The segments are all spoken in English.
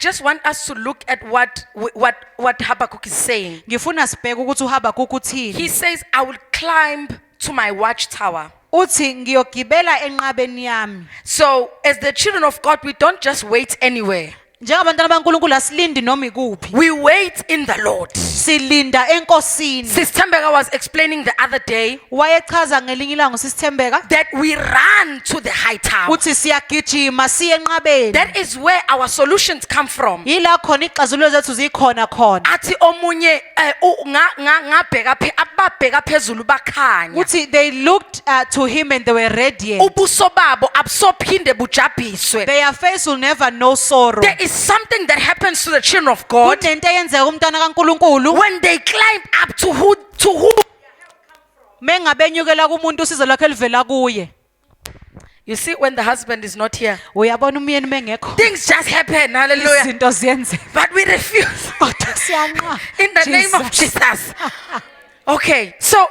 just want us to look at what Habakkuk is saying. Ngifuna sibheke ukuthi uHabakuk uthini. He says, I will climb to my watchtower. Uthi ngiyogibela enqabeni yami. So as the children of God, we don't just wait anywhere. Njengabantwana baNkulunkulu asilindi noma ikuphi. We wait in the Lord. Silinda enkosini. Sister Thembeka was explaining the other day Wayechaza ngelinye ilanga uSithembeka that we run to the high tower. uthi siyagijima siye enqabeni. That is where our solutions come from. Yila khona ixazululo zethu zikhona khona. Athi omunye ngabheka ababheka phezulu bakhanya. Uthi they looked to him and they were radiant. Ubuso babo abusophinde bujabhiswe. Their face will never know sorrow. There is something that happens to the children of God Kunento eyenzeka umntwana kaNkulunkulu when they climb up to who mengabenyukela kumuntu usizo lakhe livela kuye. you see, when the husband is not here, Uyabona umyeni mengekho. things just happen. Hallelujah. Izinto ziyenzeka. But we refuse Kodwa siyanqa. in the name of Jesus. Okay, so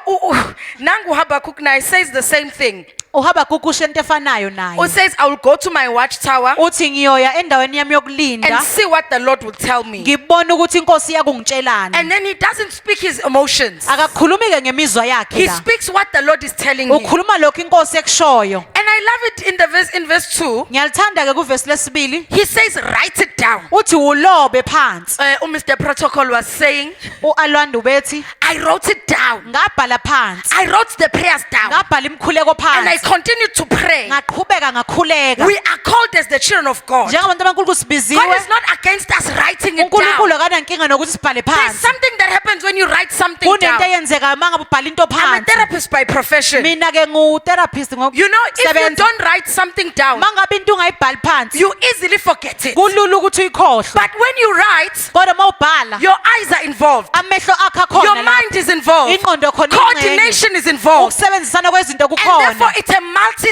Nangu Habakkuk now says the same thing. uHabakuk usho into efanayo naye. Who says, I will go to my watchtower Uthi ngiyoya endaweni yami yokulinda and see what the Lord will tell me. ngibone ukuthi inkosi yakungitshelani. And then he doesn't speak his emotions. Akakhulumi ke ngemizwa yakhe He la. speaks what the Lord is telling him. Ukhuluma lokho inkosi ekushoyo. And I love it in verse 2. Ngiyalithanda ke kuvesi lesibili. He says, write it down. Uthi ulobe phansi. Mr. Protocol was saying, uAlwando bethi I wrote it down. ngabhala phansi. I wrote the prayers down. Ngabhala imkhuleko And I phansi. continued to pray. Ngaqhubeka ngakhuleka. We are called as the children of God. Njengabantu baNkulunkulu God sibiziwe. is not against us writing it uNkulunkulu down. akanankinga nokuthi sibhale There's phansi. something that happens when you write something Kunento down. eyenzeka mangabe ubhala into I'm a phansi. therapist by profession. Mina ke ngu-therapist You know, if you ngokusebenza. don't write something down, Mangabe into ungayibhali phansi, you easily forget it. kulula ukuthi uyikhohlwe. But when you write, Kodwa mawubhala, your eyes are involved. amehlo akho Your akhona mind is involved. ingqondo khona ingxenye. Coordination is involved. Ukusebenzisana kwezinto And therefore, kukhona. it's a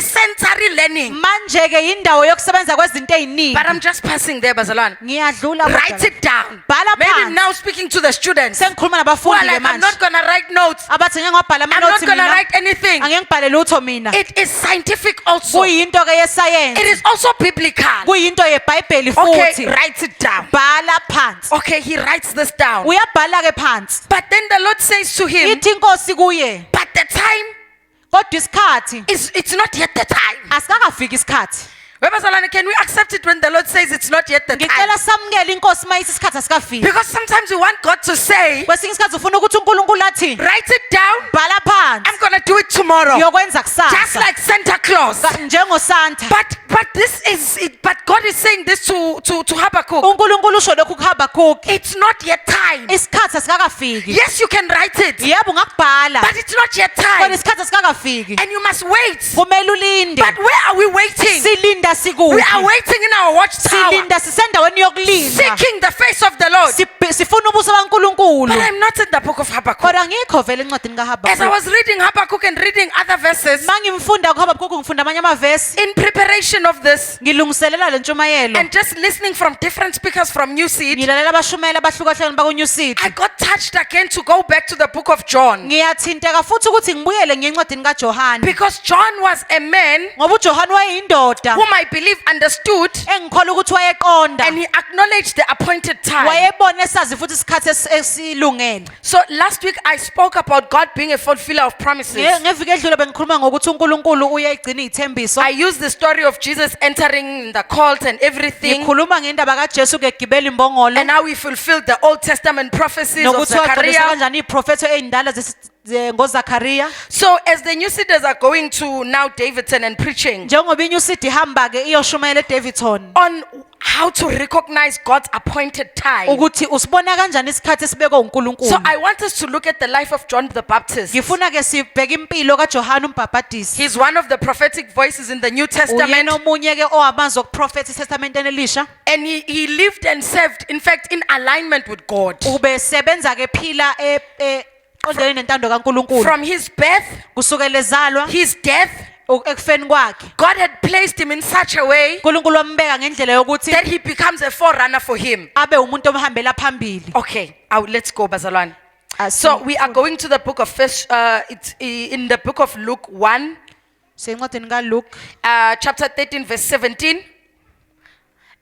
multi-sensory learning. Manje ke indawo yokusebenza kwezinto eziningi. But I'm just passing there, Bazalwane. Ngiyadlula Write it down. Bhala Maybe phansi. now speaking to the students. Sengikhuluma Who are nabafundi ke like, I'm manje. not going to write notes. Abathi ngeke ngibhala I'm not ama-notes going to mina. write anything. Angeke ngibhale lutho mina. It is scientific also. It Kuyinto ke yesayensi. is also biblical. Kuyinto yeBhayibheli Okay, futhi. write it down. Bhala phansi. Okay, he writes this down. Uyabhala ke phansi. But then the Lord says to him, Ithi inkosi kuye, but the time kodwa isikhathi it's not yet the time. asikakafiki isikhathi. Bazalwane, can we accept it when the Lord says it's not yet the time? Ngicela samukele inkosi mayithi isikhathi asikafiki. Because sometimes we want God to say, Kwesinye isikhathi ufuna ukuthi uNkulunkulu athi, write it down. bhala phansi. I'm going to do it tomorrow. Uyokwenza Just kusasa. like Santa Claus. NjengoSanta. But this is it. But God is saying this to Habakkuk. uNkulunkulu usho lokhu kuHabakuk. It's not yet time. Isikhathi asikakafiki. Yes, you can write it, Yebo ngakubhala. but it's not yet Kodwa time. isikhathi asikakafiki. And you must wait. Kumele ulinde. But where are we waiting? Silinda We are sikuphi? waiting in our watchtower, Silinda sisendaweni yokulinda. seeking the face of the Lord. Sifuna ubuso baNkulunkulu. But I'm not in the book of Habakkuk. Kodwa ngikho vele encwadini As I kaHabakuk. was reading Habakkuk and reading other verses, Mangimfunda kuHabakuk ngifunda amanye amavesi. in preparation of this, Ngilungiselela lentshumayelo. and just listening from different speakers from New Seed, Ngilalela abashumela abahlukahlukene bakuNew Seed. I got touched again to go back to the book of John. Ngiyathinteka futhi ukuthi ngibuyele ngencwadini kaJohane. Because John was a man Ngoba uJohane wayeyindoda whom I believe understood, engikholwa ukuthi wayeqonda. and he acknowledged the appointed time. Wayebona esazi futhi isikhathi esilungene. So last week I spoke about God being a fulfiller of promises. Ngeviki edlule bengikhuluma ngokuthi uNkulunkulu uyayigcina izithembiso. I used the story of Jesus entering the cult and everything, Ngikhuluma ngendaba kaJesu kegibela imbongolo. and how he fulfilled the Old Testament prophecies of Nokuthi wagcwalisa Zechariah. kanjani iprofethi ezindala ngoZakhariya. So as the new seeders are going to now Davidson and preaching Njengoba iNew City ihamba ke iyoshumayela eDavidson. on how to recognize God's appointed time. Ukuthi usibona kanjani isikhathi esibekwe uNkulunkulu. So I want us to look at the life of John the Baptist. Ngifuna ke sibheke impilo kaJohane uMbhaphatisi. He's one of the prophetic voices in the New Testament, Uyena omunye ke owamazwi okuprofetha eTestamenteni Elisha. and he lived and served, in fact, in alignment with God. Ube sebenza ke phila qondene nentando kaNkulunkulu. From his birth, Kusukela ezalwa his death, ekufeni kwakhe. God had placed him in such a way uNkulunkulu wambeka ngendlela yokuthi that he becomes a forerunner for him. abe umuntu omhambela phambili. Okay, let's go, Bazalwane. So we are going to the book of it's in the book of Luke 1, Sencwadini kaLuke chapter 13, verse 17.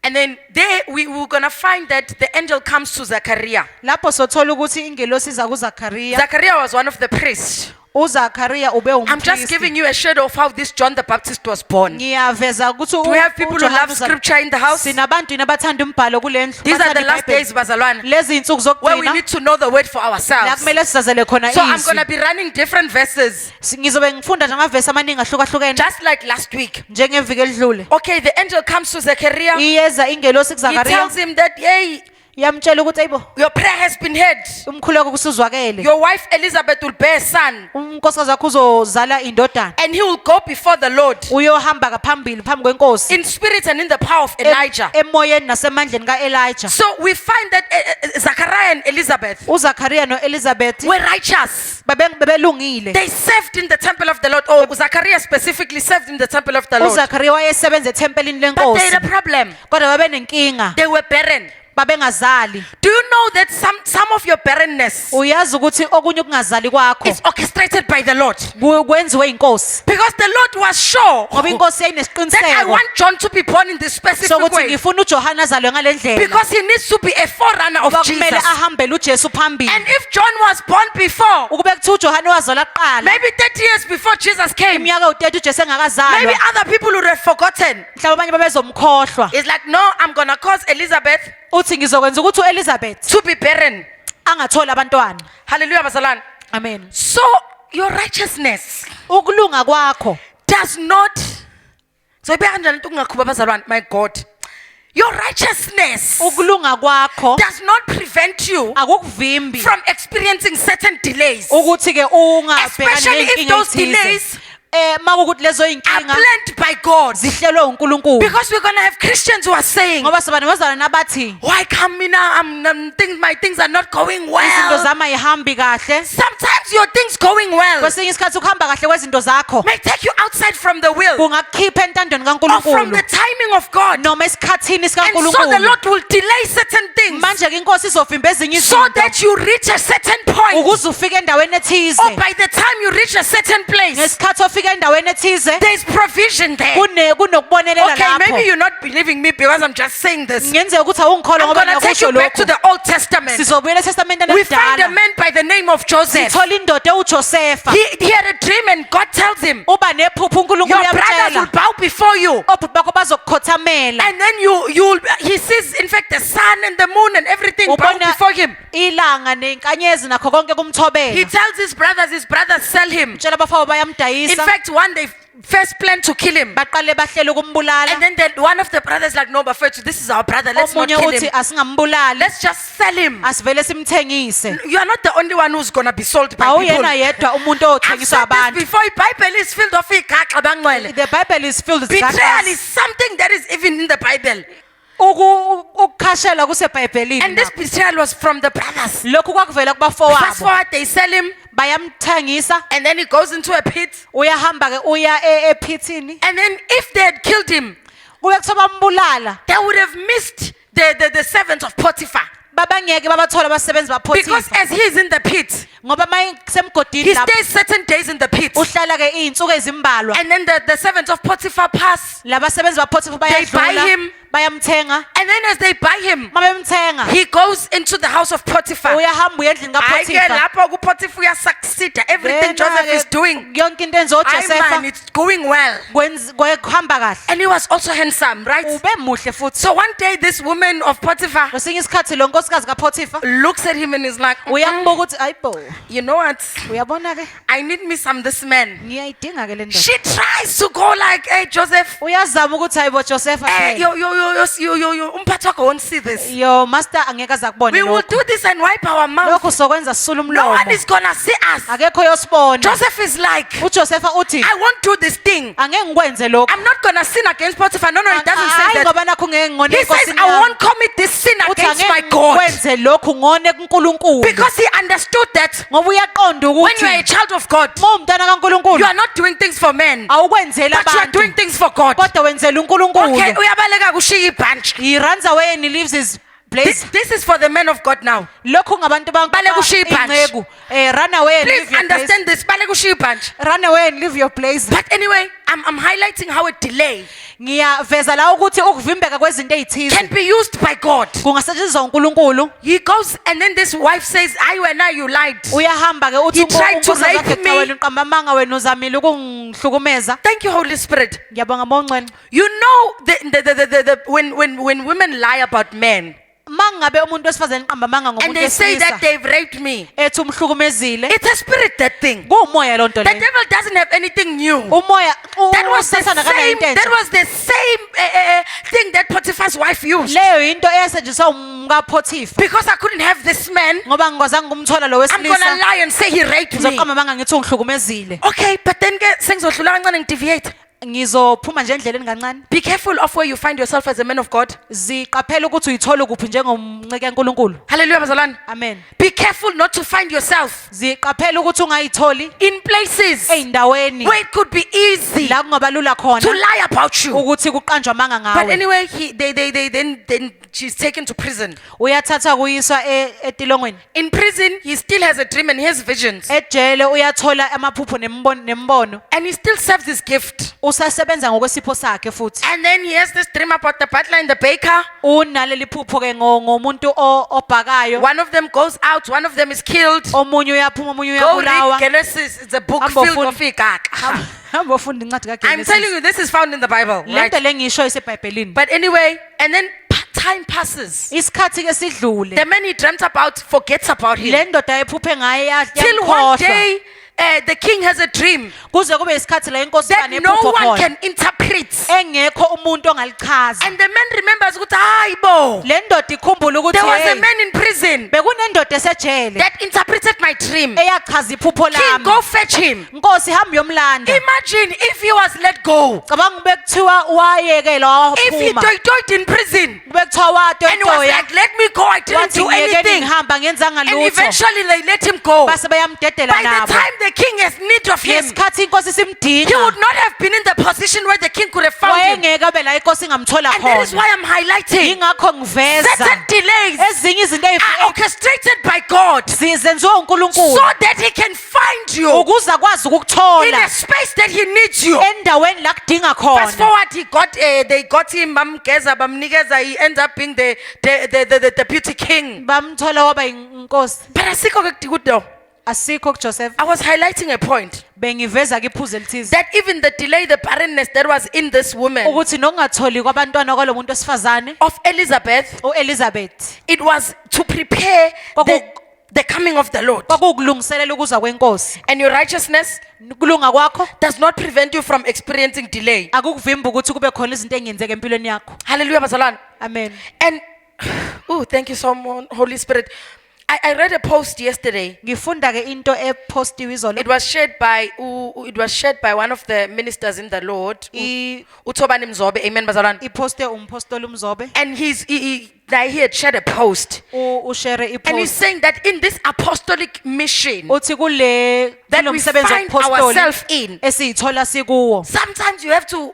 And then there we were going to find that the angel comes to Zachariah. lapho sothola ukuthi ingelosi iza kuZakhariya. Zachariah was one of the priests. uZakhariya ube I'm just umpristi. giving you a shadow of how this John the Baptist was born. Ngiyaveza ukuthi Do we have people who love scripture in the house? Sinabantu nabathanda umbhalo kulendlu. These are the bathanda last iBhayibheli. days, bazalwane, Lezi insuku where we zokugcina need to know the word for la ourselves. kumele sizazele khona So I'm going to izwi. be running different verses, Ngizobe ngifunda nje amavesi amaningi ahlukahlukene just like last week. njengeviki elidlule. Okay, the angel comes to Zechariah. Iyeza ingelosi He kuZakhariya tells him that, yay, yamtshela ukuthi ayibo your prayer has been heard. umkhuleko kusuzwakele. Your wife Elizabeth will bear a son, Unkosikazi wakho uzozala indodana. and he will go before the Lord Uyohamba ngaphambili phambi kwenkosi. in spirit and in the power of Elijah. Emoyeni nasemandleni kaElijah. So we find that Zachariah and Elizabeth uZakhariya noElizabeth were righteous. bebelungile. They served in the temple of the Lord. Oh, Zachariah specifically served in the temple of the Lord. uZakhariya wayesebenza ethempelini But they lenkosi. had a problem. Kodwa babenenkinga. They were barren. Babengazali. Do you know that some of your barrenness Uyazi ukuthi okunye ukungazali kwakho is orchestrated by the Lord? kwenziwe inkosi. Because the Lord was sure Ngoba inkosi that I yayinesqiniseko want John to be born in this specific sokuthi way. ngifuna uJohana azalwe ngoba Because he needs to be a forerunner of kumele Jesus. ahambele uJesu phambili. And if John was born before, Ukube kuthiwa uJohana wazalwa kuqala maybe 30 years before Jesus came, iminyaka u30 uJesu maybe engakazalwa other people would have forgotten. mhlawumbe abanye babezomkhohlwa. It's like, no, I'm going to cause Elizabeth Uthi ngizokwenza ukuthi uElizabeth to be barren. angatholi abantwana. Hallelujah, bazalwane. Amen. So your righteousness Ukulunga kwakho does not. So my God. Your righteousness ukulunga kwakho does not prevent you akukuvimbi from experiencing certain delays. ukuthi ke ungabhekani Especially if nenkinga those ezithize. delays Makukuthi lezo are inkinga planned by God. zihlelwe uNkulunkulu. Because we're going to have Christians who are saying, Ngoba sabana bazalwana nabathi why come me now? My things are not going izinto well. zami ayihambi kahle. Sometimes your things going well Kwesinye isikhathi ukuhamba kahle kwezinto zakho may take you outside from the will kungakukhipha entandweni or from the kaNkulunkulu timing of God. noma esikhathini And so the sikaNkulunkulu. Lord will delay certain things Manje ke inkosi izovimba ezinye so izinto that you reach a certain point. ukuze ufike endaweni ethize. Or by the time you reach a certain place, Ngesikhathi ofika endaweni ethize there's provision there. kunokubonelela Okay, maybe lapho. you're not believing me because I'm just saying this. Ngenzeka ukuthi awungikholwa I'm ngoba going to take ngiyakusho you back to lokho. the Old Testament. Sizobuyela eTestamenteni We find a elidala. man by the name of Joseph. Sithola indoda uJosefa. He had a dream and God tells him, Uba nephupho uNkulunkulu your brothers will uyamtshela. bow before you. Obhuti bakho bazokukhothamela. And then he sees, in fact, the sun and the moon and everything bow Ubona before him. ilanga nenkanyezi nakho konke He kumthobela. tells his brothers sell him. Tshela abafowabo In bayamdayisa. fact, one day first planned to kill him. Baqale bahlele ukumbulala. And then one of the brothers like, no, Bafethu, this is our brother. Let's not Omunye kill uthi him. asingambulali. Let's just sell him. Asivele simthengise. You are not the only one who's going to be sold by people. Awuyena yedwa umuntu I've othengiswa said this abantu. before. Bible is filled of igaxa bangcwele. The Bible is filled with Betrayal is scandals. something that is even in the Bible. Ukukhashela kusebhayibhelini. And this betrayal was from the brothers. Lokhu kwakuvela Fast kubafowabo. forward, they sell him, Bayamthengisa. and then he goes into a pit. Uyahamba ke uya ephithini. And then if they had killed him, Kuye kuthiwa bambulala. they would have missed the servants of Potiphar. Babangeke babathola abasebenzi Because baPotifa. as he is in the pit, Ngoba maye semgodini he lapho stays certain days in the pit. uhlala ke izinsuku ezimbalwa. And then the servants of Potiphar pass. Labasebenzi baPotifa They buy bayadlula. him. Bayamthenga. And then as they buy him, Mabemthenga. he goes into the house of Potiphar. Uyahamba uya endlini Hayi ke kaPotifa. lapho kuPotiphar uyasucceed. Everything Joseph is doing, Yonke into enzo hayi man, Josepha it's going well. kuhamba kahle. And he was also handsome, right? Ube muhle futhi. So one day this woman of Potiphar Kwesinye isikhathi lo nkosikazi kaPotifa looks at him and is like, uyambuka ukuthi ayibo. you know what? Uyabona ke? I need me some this man. Ngiyayidinga ke le ndoda. She tries to go like, hey Joseph, Uyazama ukuthi ayibo Josepha. yo, umphathi wakho won't see this. Yo master angeke azakubone We will lokho. do this and wipe our mouth. Lokho sokwenza sisula No one umlomo. is gonna see us. Akekho yosibona. Joseph is like, uJosepha uthi I won't do this thing. angeke ngikwenze lokho. I'm not gonna sin against Potiphar. No, he doesn't say Hayi that. ngoba nakho ngeke ngone He says, enkosini I yami. won't commit this sin Uthi against my angeke God. ngikwenze lokho ngone kuNkulunkulu. Because he understood that Ngoba uyaqonda when you are a ukuthi child of God, umntana kaNkulunkulu you are not doing things for men, awukwenzela but you are doing abantu things for God. kodwa wenzela Okay, uNkulunkulu. uyabaleka kushiya ibhanji. He runs away and he leaves his Blaze. This is for the men of God now. Lokhu ngabantu Bale kushiya ibhantshi. inceku. Run away and Please leave your place. understand this. Bale kushiya ibhantshi. Run away and leave your place. But anyway, I'm highlighting how a delay Ngiyaveza la ukuthi ukuvimbeka kwezinto ezithize can be used by God. kungasetshenziswa uNkulunkulu. He goes and then this wife says, "I wena you lied." Uyahamba ke uthi He tried to uNkosikazi rape wakhe, cha me. wena uqambamanga wena uzamile ukungihlukumeza. Thank you, Holy Spirit. Ngiyabonga bongcwele. You know when women lie about men Mangabe umuntu wesifazane uqambamanga and ngomuntu they say that wesilisa they've raped me, ethi umhlukumezile. it's a spirit, that thing. Kuumoya lonto The le. devil doesn't have anything new. Umoya That was the uSathane akanayo same. into entsha. That was the same thing that Potiphar's wife used. Leyo into eyasetshenziswa umkaPotifa. Because I couldn't have this man, Ngoba ngingazange ngumthola lo I'm gonna wesilisa. lie and say he raped me. Ngizoqambamanga ngithi ungihlukumezile. Okay, but then sengizodlula kancane ngideviate. Ngizophuma nje endleleni kancane. Be careful of where you find yourself as a man of God. Ziqaphela ukuthi uyithola kuphi njengomnceke kaNkulunkulu. Hallelujah, bazalwane. Amen. Be careful not to find yourself Ziqaphela ukuthi ungayitholi in places eindaweni where it could be easy la kungabalula to khona lie about you. ukuthi kuqanjwa amanga But ngawe. anyway, then she's taken to prison. Uyathatha kuyiswa etilongweni. In prison, he still has a dream and he has visions. Ejele uyathola amaphupho nembono. And he still serves his gift. Usasebenza ngokwesipho sakhe futhi. And then he has this dream about the butler and the baker. Unaleli phupho ke ngomuntu obhakayo. One of them goes out, one of them is killed. Omunye uyaphuma omunye Go read uyabulawa. Genesis. It's a book Hamba filled ufunda- of igaka. Hamba ufunda incwadi I'm kaGenesis. telling you, this is found in the Bible. Right? Lento lengisho iseBhayibhelini. But anyway, and then time passes. Isikhathi ke sidlule. The man he dreamt about forgets about him. Le ndoda ayiphuphe ngaye Till one yamkhohlwa. day, the king has a dream Kuze kube isikhathi la inkosi that bane no iphupho one khona. can interpret. Engekho umuntu ongalichaza. And the man remembers, ukuthi, "Hayi bo, Le ndoda ikhumbula ukuthi there was a hey, man in prison bekunendoda esejele that interpreted my dream. eyachaza iphupho King, lami. go fetch him." Nkosi hamba yomlanda. Imagine if he was let go. Cabanga bekuthiwa wayekela If he waphuma. toyed in prison Bekuthiwa and was watoya. like, "Let me go, I didn't Wathi do ngiyeke anything." ngihamba ngenzanga And lutho. eventually they let him go. Base bayamdedela By the nabo. time the king has need of him, Ngesikhathi inkosi he simdinga. would not have been in the position where the king could have found him. Wayengeke abe la inkosi ingamthola And that is khona. why I'm highlighting Ingakho ngiveza. certain delays Ezinye izinto are orchestrated by God zenziwa so uNkulunkulu that he can find you ukuze akwazi in ukukuthola a space that he needs you. endaweni la kudinga Fast khona. forward, they got him, bamgeza, bamnikeza, he ends up being the deputy king. Bamthola waba inkosi. But asikho ke kudo. Asikho kuJoseph. I was highlighting a point Bengiveza ke iphuzu elithize. that even the delay, the barrenness that was in this woman Ukuthi nokungatholi kwabantwana kwalomuntu wesifazane of Elizabeth, uElizabeth. it was to prepare the coming of the Lord. Kwakukulungiselela ukuza kwenkosi. And your righteousness Kulunga kwakho does not prevent you from experiencing delay. akukuvimba ukuthi kube khona izinto engenzeka empilweni yakho. Hallelujah, bazalwane. Amen. And oh, thank you so much, Holy Spirit. I read a post yesterday. Ngifunda ke into epostiwe izolo. It was shared by one of the ministers in the Lord. Uthobani Mzobe, amen, bazalwane. Iposte umpostoli umzobe. And he had shared a post. Ushare And he's ipost. saying that in this apostolic mission Uthi kule that we kulomsebenzi find wobupostoli ourselves in, esiyithola sikuwo. sometimes you have to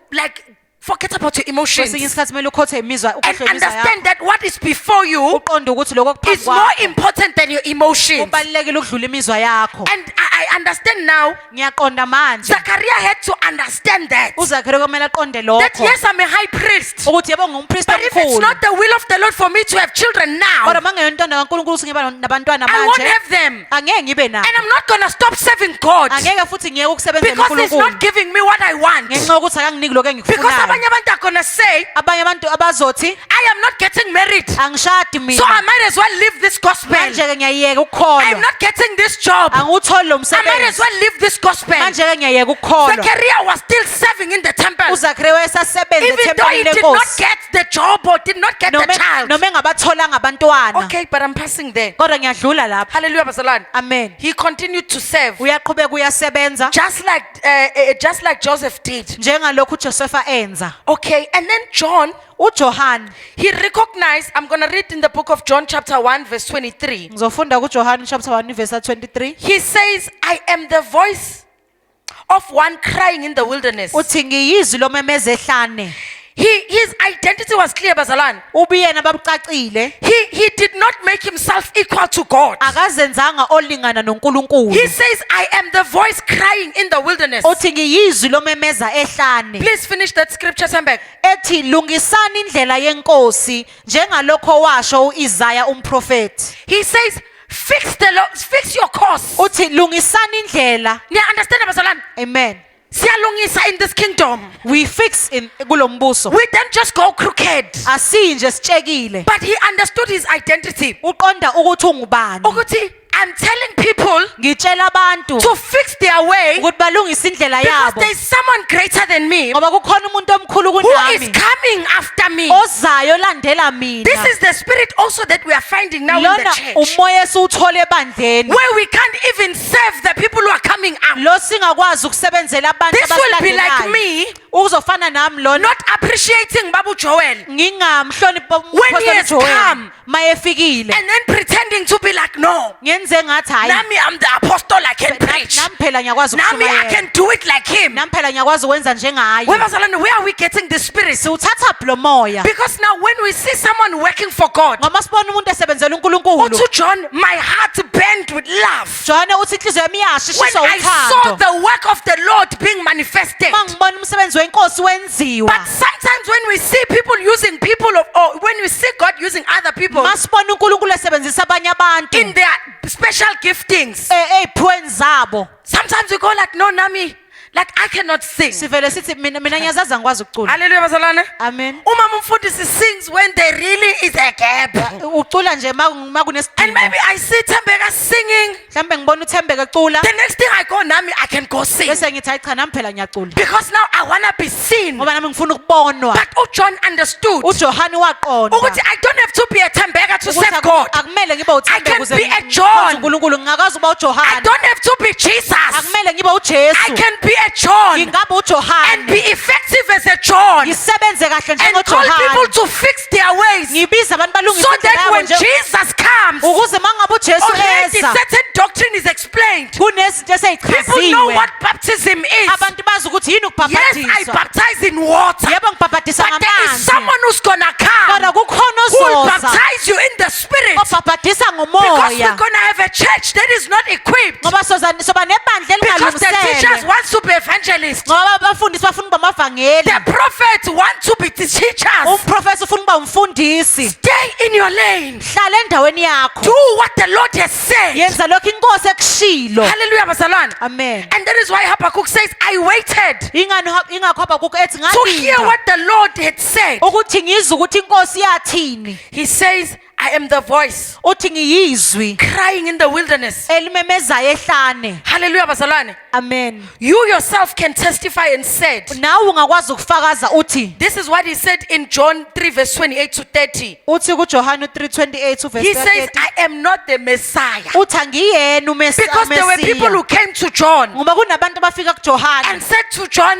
forget about your emotions Kwesinye isikhathi kumele ukhothe imizwa and ukhohlwe imizwa yakho. understand that what is before you Uqonde ukuthi lokho is kuphambi more kwakho important than your emotions. kubalekile ukudlula imizwa yakho. And I understand now, Ngiyaqonda manje. Zachariah had to understand that. uZakhariya kumele aqonde That lokho. yes, I'm a high priest. Ukuthi yebo ngumpristi But if it's omkhulu. not the will of the Lord for me to have children now, Kodwa mangeyontonda kaNkulunkulu singiba nabantwana I won't manje. have them. Angeke ngibe nabo. And I'm not going to stop serving God Angeke futhi ngiyeke ukusebenzela because He's uNkulunkulu. not giving me what I want. Ngenxa yokuthi akanginiki lokho Because engikufunayo. abanye abantu are going to say, Abanye abantu abazothi I am not getting married, angishadi so I mina. might as well leave this gospel. Manje ke ngiyayeka I'm ukukholwa. not getting this job. Angutholi lo I might as msebenzi. well leave this gospel. Manje ke ngiyayeka ukukholwa. Zechariah was still serving in the temple. uZakhariya wayesasebenza Even though he ethempelini did not lenkosi. get the job or did not get the child. Noma engabatholanga abantwana. Okay, but I'm passing there. Kodwa ngiyadlula lapha. Hallelujah, bazalwane. Amen. He continued to serve Uyaqhubeka uyasebenza just like Joseph did. njengalokhu uJosepha enza. Okay, and then John, uJohn he recognized, I'm going to read in the book of John chapter 1 verse 23. ngizofunda kuJohn chapter 1 verse 23. He says, I am the voice of one crying in the wilderness. Uthi ngiyizwi lomemeza ehlane. His identity was clear, bazalwane. ubuyena babucacile He did not make himself equal to God. akazenzanga olingana noNkulunkulu He says, I am the voice crying in the wilderness. uthi ngiyizwi lomemeza ehlane Please finish that scripture, Sembek. ethi lungisani indlela yenkosi njengalokho washo uIsaya umprofeti He says, fix your course. uthi lungisani indlela Niya understand, bazalwane? amen Siyalungisa in this kingdom. we fix in kulombuso We don't just go crooked. asinje sitshekile But he understood his identity. uqonda ukuthi ungubani Ukuthi, I'm telling people ngitshela abantu to fix their way ukuthi balungise indlela because yabo there's someone greater than me ngoba kukhona umuntu omkhulu who is kunami coming after me. ozayo landela mina This is the spirit also that we are finding now in lona the church, umoya esiwuthole ebandleni where we can't even serve the people who are coming up. lo singakwazi ukusebenzela abantu This will be like abasilandelayo me uzofana nami lona not appreciating Babu Joel ngingamhloniphi When he has come, mayefikile and then pretending to be like, no, ngenze ngathi hayi Nami, I'm the apostle, I can preach. nami phela ngiyakwazi Nami, I ukushumayela can do it like him. nami phela ngiyakwazi ukwenza njengaye Where are we getting this spirit? siwuthatha lo moya Because now when we see someone working for God, ngoba sibona umuntu esebenzela uNkulunkulu to John, my heart burned with love. Johane uthi inhliziyo yami When iyashishiswa I saw uthando the work of the Lord being manifested. mangibona umsebenzi wenkosi wenziwa But sometimes when we see people using people or when we see God using other people masibona uNkulunkulu esebenzisa abanye abantu in their special giftings, ey'phweni zabo sometimes we go like, no, Nami, like I cannot sing. sivele sithi mina ngiyazazi angikwazi ukucula Hallelujah, bazalwane. amen Umama umfundisi sings when there really is a gap. ucula nje ma And kunesidingo maybe I see Tembeka singing. mhlawumbe ngibona uthembeke ecula The next thing I go, Nami, I can go sing. bese ngithi hayi cha nami phela ngiyacula Because now I want to be seen. ngoba nami ngifuna ukubonwa But John understood. uJohane waqonda Ukuthi I don't have to be a Tembeka to ukuthi serve God. akumele ngibe I uthembeke can ukuze be a ngikhonze John. uNkulunkulu ngingakazi uba I uJohane don't have to be Jesus. akumele ngibe I uJesu can be a John ngingabe and uJohane be effective as a John ngisebenze kahle and call people njengoJohane to fix their ways ngibiza abantu balungise so indlela that yabo when Jesus comes, ukuze mangabe uJesu already eza certain doctrine is explained. kunezinto People know eseyichaziwe what baptism is. abantu bazi ukuthi yini Yes, I ukubhabhadiswa baptize in water. yebo ngibhabhadisa But there is ngamanzi someone who's gonna come kodwa kukhona who will ozoza baptize you in the spirit. obhabhadisa Because ngomoya we're gonna have a church that is not equipped. ngoba soba nebandla Because the teachers elingalungiselwe want to be evangelists. ngoba abafundisi bafuna ukuba amavangeli The prophets want to be the teachers. umprofesi ufuna ukuba umfundisi Stay in your lane. hlala endaweni yakho Do what the Lord has said. yenza lokho inkosi ekushilo Hallelujah, bazalwane. amen And that is why Habakkuk says, I waited ingakho Habakuk ethi to hear ngalinda what the Lord had said. ukuthi ngizwe ukuthi inkosi yathini He says, I am the voice uthi ngiyizwi crying in the wilderness. elimemezayo ehlane Hallelujah, bazalwane. amen You yourself can testify and said, nawe ungakwazi ukufakaza uthi this is what he said in John 3 verse 28 to 30. uthi kuJohane 3:28 He uverse says, 30 I am not the Messiah. uthi angiyena Because there were people who umesiya came to John ngoba kunabantu abafika kuJohane and said to John,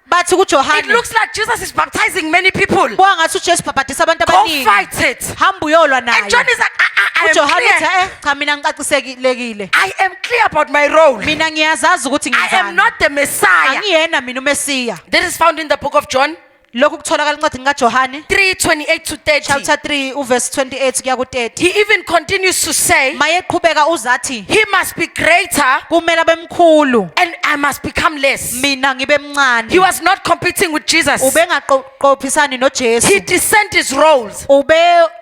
bathi it kuJohane looks like Jesus is baptizing many people. kwangathi uJesu bhabhadisa abantu Go abaningi fight it. hamba uyolwa And naye John is like, I am uJohane uthi clear. cha mina ngicacisekile I am clear about my role. mina ngiyazazi ukuthi I am ngizani not the Messiah. angiyena mina umesiya This is found in the book of John lokhu kutholakala encwadini kaJohane 3:28 to 30. chapter 3 uverse 28 kuya ku30 He even continues to say, mayeqhubeka uzathi he must be greater kumele abemkhulu and I must become less. mina ngibe mncane He was not competing with Jesus. ubengaqophisani noJesu He discerned his roles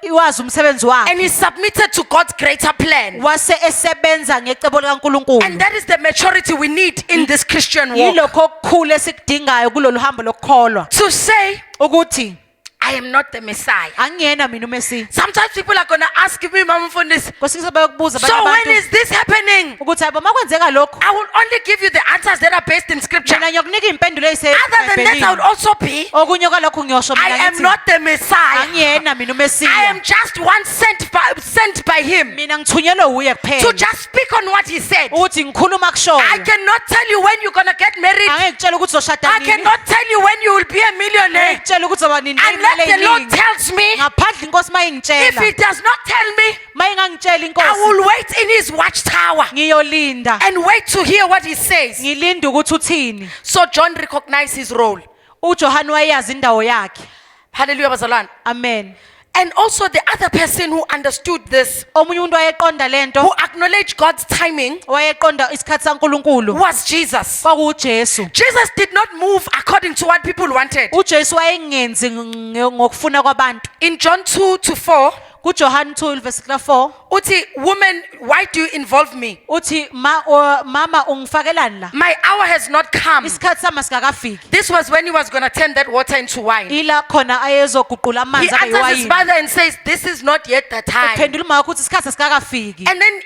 iwazi umsebenzi wakhe and he submitted to God's greater plan. wase esebenza ngecebo likaNkulunkulu And that is the maturity we need in this Christian walk. yilokho okukhulu esikudingayo kulolu hambo lokukholwa To say, ukuthi I am not the Messiah. angiyena mina umesiya Sometimes people are going to ask me, Mama Fundis, kwesinye bayokubuza so abanye when abantu is this happening? ukuthi hayibo makwenzeka lokho I will only give you the answers that are based in scripture. mina ngiyokunika iy'mpendulo Other than that, I would also be, okunye kwalokho ngiyosho I mina am ngithi not the Messiah. angiyena mina I umesiya am just one sent by him mina ngithunyelwe uye to kuphela just speak on what he said. ukuthi ngikhuluma I kushoyo cannot tell you when you're going to get married. angeke ngitshela ukuthi uzoshada I nini cannot tell you when you will be a millionaire. ngitshela ukuthi uzoba nini Unless the Lord tells me. ngaphandle inkosi If mayingitshela he does not tell me, mayingangitshela I inkosi will wait in his watchtower ngiyolinda and wait to hear what he says. ngilinde ukuthi uthini So John recognized his role. uJohane wayeyazi indawo yakhe Hallelujah, bazalwane. Amen. And also the other person who understood this, Omunye umuntu wayeqonda lento, who acknowledged God's timing, wayeqonda isikhathi saNkulunkulu, was Jesus. kwakuJesu. Jesus did not move according to what people wanted. uJesu wayengenzi ngokufuna kwabantu. In John 2:4, KuJohane 2 verse 4 uthi, woman, why do you involve me? uthi mama ungifakelani la? My hour has not come. Isikhathi sami sikakafiki. This was when he was going to turn that water into wine. He Ila khona ayezoguqula amanzi answers his abeyiwayini. father and says, this is not yet the time. Uphendula uma ukuthi isikhathi sikakafiki. And then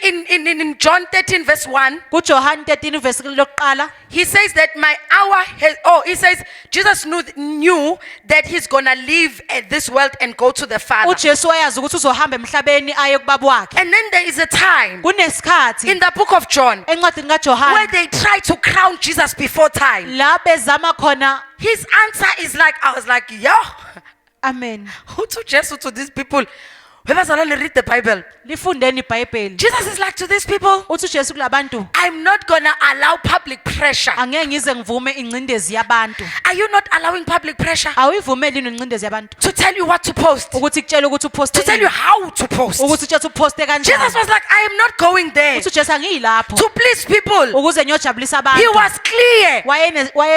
in John 13 verse 1, KuJohane 13 verse lokuqala he says that my hour has, he says, Jesus knew that he's going to leave this world and go to the Father. uJesu wayazi ukuthi uzohamba emhlabeni aye kubaba wakhe. And then there is a time Kunesikhathi in the book of John encwadini where kaJohane they try to crown Jesus before time. la bezama khona. His answer is like, I was like, yo, Amen. who to Jesus to these people? Whoever's allowed to read the Bible. Lifundeni iBhayibheli. Jesus is like to these people, Uthi uJesu kulabantu, I'm not going to allow public pressure. angeke ngize ngivume ingcindezi yabantu. Are you not allowing public pressure Awuyivumeli ingcindezi yabantu to tell you what to post? ukuthi kutshela ukuthi uposte To tell you how to post? ukuthi utshethe uposte Jesus kanjani. was like, I am not going there Uthi uJesu angiyilapho to please people. ukuze ngiyojabulisa He abantu. was clear.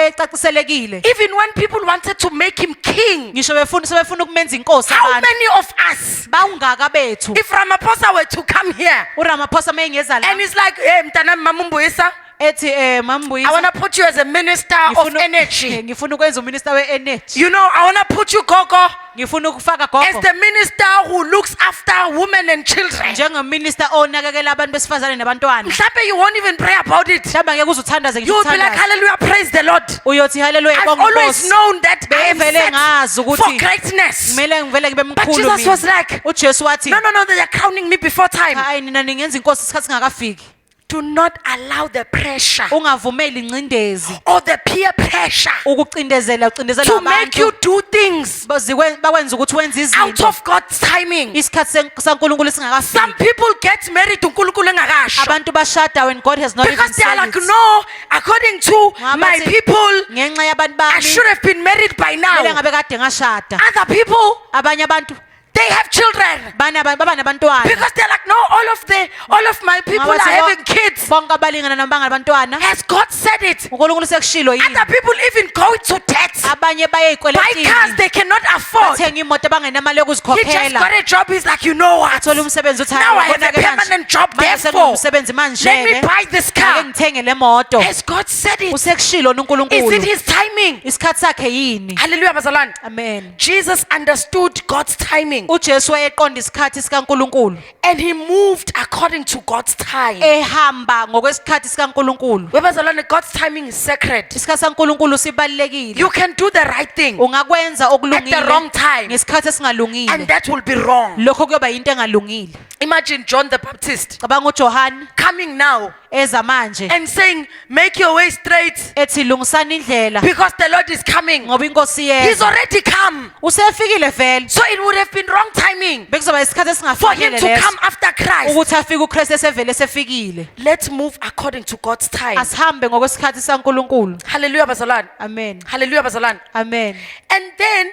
Wayecaciselekile. Even when people wanted to make him king, Ngisho sebefuna ukumenza inkosi how abantu. many of us, Bawungaka bethu. if Ramaphosa were to come here uRamaphosa mayengeza la and he's like, hey, mtanami Mamumbuisa, ethi I Mambuyisa want to put you as a minister of energy. ngifuna ukwenza uminister we-energy. You know, I want to put you, Gogo, Ngifuna ukufaka as gogo the minister who looks after women and children. njengominister onakekela abantu besifazane nabantwana. Mhlampe you won't even pray about it. Mhlawumbe angeke uze uthandaze ngisho You'll be like, ukuthandaza. hallelujah, praise the Lord. Uyothi haleluya I've bonke always Nkosi. known that I am Bevele ngazi set ukuthi for greatness. kumele ngivele ngibe But mkhulu Jesus was mina. like, uJesu wathi, no, they are crowning me before time. hayi nina ningenza inkosi isikhathi singakafiki. Do not allow the pressure Ungavumeli ingcindezi or the peer pressure ukucindezela to make you abantu do things bakwenza ukuthi wenze out izinto of God's timing. isikhathi saNkulunkulu Some singakafiki. people get married to uNkulunkulu engakasho Abantu bashada when God has not even because they are said like, it. no, according to Ngoba my bathi, people, ngenxa yabantu I bami should have been married by kumele now. ngabe kade ngashada. Other people, Abanye abantu they have children baba nabantwana. because they're like, no, all of my people are Ngabathi having kids. bonke abalingana nabo bangabantwana. Has God said it? uNkulunkulu sekushilo yini. Other people even go into debt. Abanye baye Buy cars ey'kweletini. they cannot afford. Bathenga imoto abangenamali He just yokuzikhokhela. got a job. He's like, you know what? Athola umsebenzi uthi Now I hayi, have a ubonake manje. permanent job. Manje Therefore, sengumsebenzi let manje me buy this ake car. ngithenge le moto. Has God said it? Usekushilo Is it uNkulunkulu. his timing? Isikhathi sakhe yini? Hallelujah, bazalwane. Amen. Jesus understood God's timing uJesu wayeqonda isikhathi sikaNkulunkulu. and he moved according to God's time. Ehamba ngokwesikhathi sikaNkulunkulu. Bazalwane, God's timing is sacred. Isikhathi sikaNkulunkulu sibalekile. You can do the right thing Ungakwenza at the wrong okulungile time ngesikhathi and esingalungile. that will be wrong. Lokho kuyoba yinto engalungile. Imagine John the Baptist Cabanga uJohane coming now eza manje and saying, make your way straight ethi lungisana indlela because the Lord is coming. ngoba inkosi He's yeza. already come. Usefikile vele. So it would have been wrong timing Bekuzoba isikhathi for him esingafanele to leso come after Christ. ukuthi afike uKristu esevele sefikile. Let's move according to God's time. Asihambe ngokwesikhathi sikaNkulunkulu. Hallelujah, bazalwane. Amen. Hallelujah, bazalwane. Amen. And then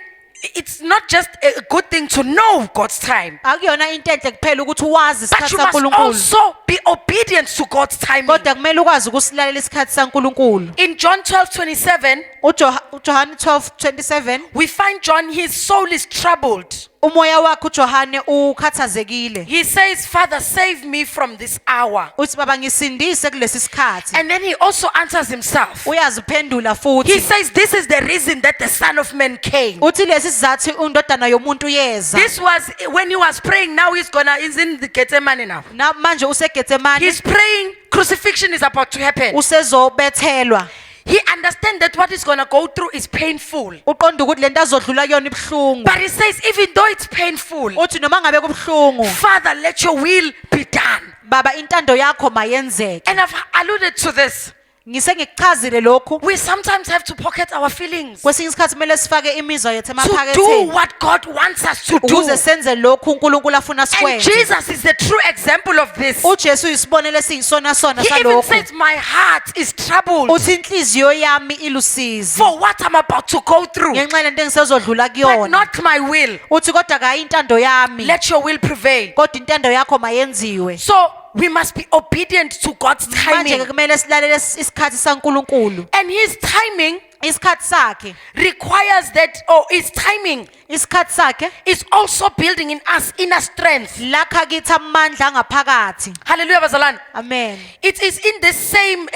it's not just a good thing to know God's time, Akuyona into enhle kuphela ukuthi wazi but isikhathi you must sikaNkulunkulu. also be obedient to God's timing. Kodwa kumele ukwazi ukusilalela isikhathi sikaNkulunkulu. In John 12:27, uJohane 12:27 we find John, his soul is troubled. umoya wakhe uJohane ukhathazekile. He says, Father, save me from this hour. Uthi baba ngisindise kulesi sikhathi. And then he also answers himself. Uyaziphendula He futhi. says, this is the reason that the Son of Man came. Uthi lesi sizathu indodana yomuntu yeza. This was when he was praying. Now he's in the Gethsemane now. Na manje useGetsemane He's praying. Crucifixion is about to happen. usezobethelwa. He understands that what he's going to go through is painful. Uqonda ukuthi lento azodlula kuyona ibhlungu. But he says, even though it's painful, Uthi noma ngabe kubhlungu, Father, let your will be done. baba intando yakho mayenzeke. And I've alluded to this. Ngikuchazile lokhu. We sometimes have to pocket our feelings Kwesinye isikhathi kumele sifake imizwa yethu to do emaphaketheni what God wants us to do. ukuze senze lokhu uNkulunkulu afuna And sikwenze. Jesus is the true example of this. uJesu uyisibonelo esiyisona sona He even salokho. says, my heart is troubled Uthi inhliziyo yami ilusizi for what I'm about to go through, ngenxa yalento engisezodlula but kuyona. not my will. Uthi kodwa kayi intando yami Let your will prevail. kodwa intando yakho mayenziwe. So we must be obedient to God's Manje timing. kumele silalele isikhathi saNkulunkulu. And his timing Isikhathi sakhe, requires that, or his timing isikhathi sakhe is also building in us inner strength. lakha kithi amandla angaphakathi. Hallelujah, bazalwane. Amen. It is in the same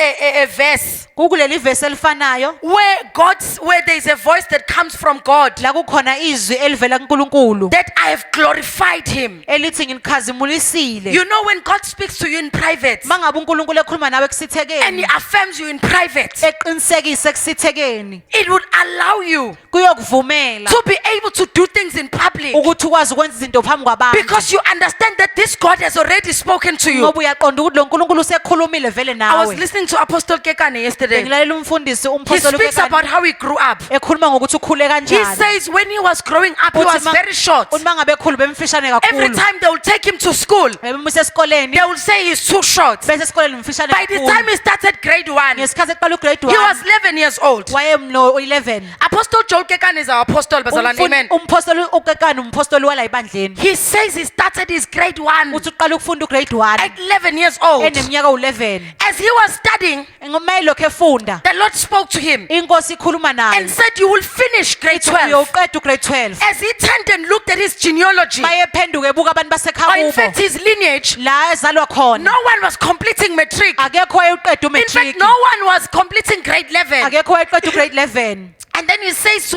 verse Kukuleli verse elifanayo where there is a voice that comes from God la kukhona izwi elivela kuNkulunkulu that I have glorified him. elithi nginikhazimulisile. You know, when God speaks to you in private Mangabe uNkulunkulu ekhuluma nawe and he kusithekeni, affirms you in private, eqinisekise kusithekeni, it would allow you kuyokuvumela to be able to do things in public ukuthi ukwazi ukwenza izinto phambi kwabantu. because you understand that this God has already spoken to you. Ngoba uyaqonda ukuthi lo nkulunkulu usekhulumile vele I was nawe. listening to Apostle Kekane yesterday. Bengilalela umfundisi He umpostoli speaks about how he grew up. ekhuluma ngokuthi ukhule He kanjani. says when he was growing up, he was very short. Uthi mangabe ekhulu bemfishane Every kakhulu. time they will take him to school, Bemuse esikoleni they will say he's too short. bese esikoleni mfishane By the time kakhulu. he started grade 1, he Ngesikhathi eqala ugrade 1 was 11 years old. wayemno 11. Apostle Joel Kekane is our apostle, bazalwane, amen. Umpostoli ukekana umpostoli wala ibandleni. He says he started his grade 1 Uthi uqala ukufunda ugrade 1 at 11 years old. eneminyaka u11. As he was studying, Ngomele lokho efunda, the Lord spoke to him inkosi ikhuluma and naye. said, you will finish grade 12. Uyawuqeda ugrade 12. As he turned and looked at his genealogy, Bayephenduka ebuka abantu or in fact basekhaya his lineage, la ezalwa khona. no one was completing matric. Akekho wayeqeda In fact, umatric. no one was completing grade 11. Akekho wayeqeda ugrade 11. And then he says,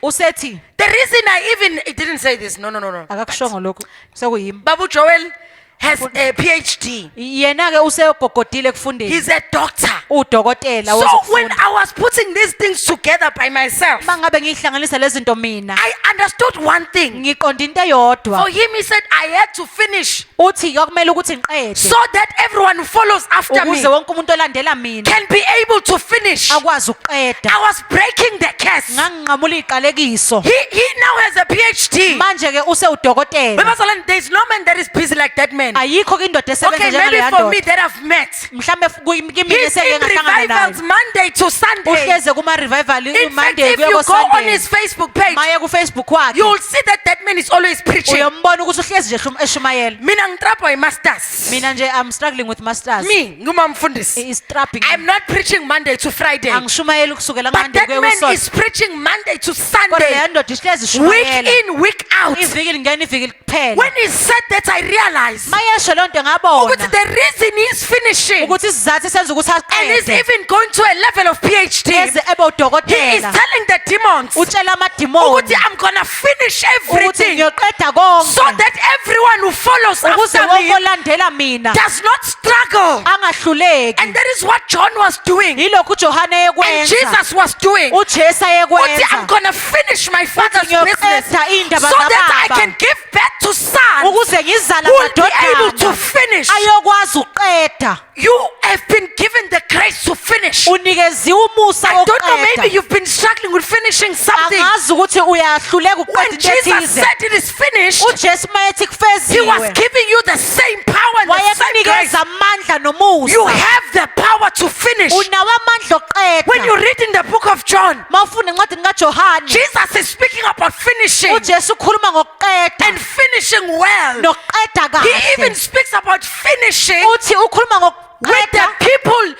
Usethi the reason it didn't say this, no. akakushongo lokho sekuyimi. Babu Joel has a PhD. Yena ke usegogodile ekufundeni. He's a doctor. Udokotela So when wezokufunda. I was putting these things together by myself, Mangabe ngihlanganisa lezi zinto mina, I understood one thing. ngiqonda into eyodwa. For him, he said, I had to finish Uthi kwakumele ukuthi ngiqede so that everyone who follows after me ukuze wonke umuntu olandela mina can be able to finish. akwazi ukuqeda. I was breaking the curse. Nganginqamula iziqalekiso. He now has a PhD. Manje ke usewudokotela. There's no man that is busy like that man. Ayikho ke indoda esebenza Okay, njengale maybe for me ndoda. that I've met. Mhlambe kimi He's seke in ngahlangana revivals naye. Monday to Sunday. Uhleze kuma revival In fact, Monday if kuya you ko go on Sunday. his Facebook page, Maya ku Facebook wakhe. you will see that man is always preaching. Uyombona ukuthi uhlezi nje eshumayela. Mina ngitrapwa masters. Mina nje I'm struggling with masters. Me, ngumamfundisi. Is trapping. I'm not preaching Monday to Friday. Angishumayela kusukela But Monday that kuya man kuSonto. is preaching Monday to Kodwa le Sunday. ndoda ihlezi Week ishumayela. in, week out. Iviki lingena iviki kuphela. When he said that, I realized Mayesho lonto ukuthi ngabona the reason he's finishing ukuthi isizathu senza ukuthi and he's aqede. even going to a level of PhD. Eze ebe He is udokotela. telling the demons Utshela amadimoni ukuthi I'm gonna finish ukuthi everything ngiyoqeda so konke that everyone who follows ukuze after wonke me olandela mina does not struggle. angahluleki. And that is what John was doing Yilokhu uJohane and ekwenza. Jesus was doing. uJesu Uthi, I'm ayekwenza. gonna finish my father's business so Ngiyoqeda indaba that I zababa. can give birth to sons Ukuze ngizala who will be able to amadodana finish. ayokwazi ukuqeda. You have been given the grace to finish. Unikeziwe umusa I don't know, maybe wokuqeda. you've been struggling with finishing something. Angazi ukuthi uyahluleka ukuqeda When into Jesus ethize. said it is finished, uJesu mayethi he was kufeziwe. giving you the same power and the same grace. Wayekunikeza amandla You nomusa. have the power to finish. Unawo amandla When you okuqeda. read in the book of John, Mawufunda encwadini kaJohane, Jesus is speaking about finishing uJesu ukhuluma ngokuqeda and finishing well. nokuqeda He even kahle. speaks about finishing Uthi ukhuluma with the ngokuqeda people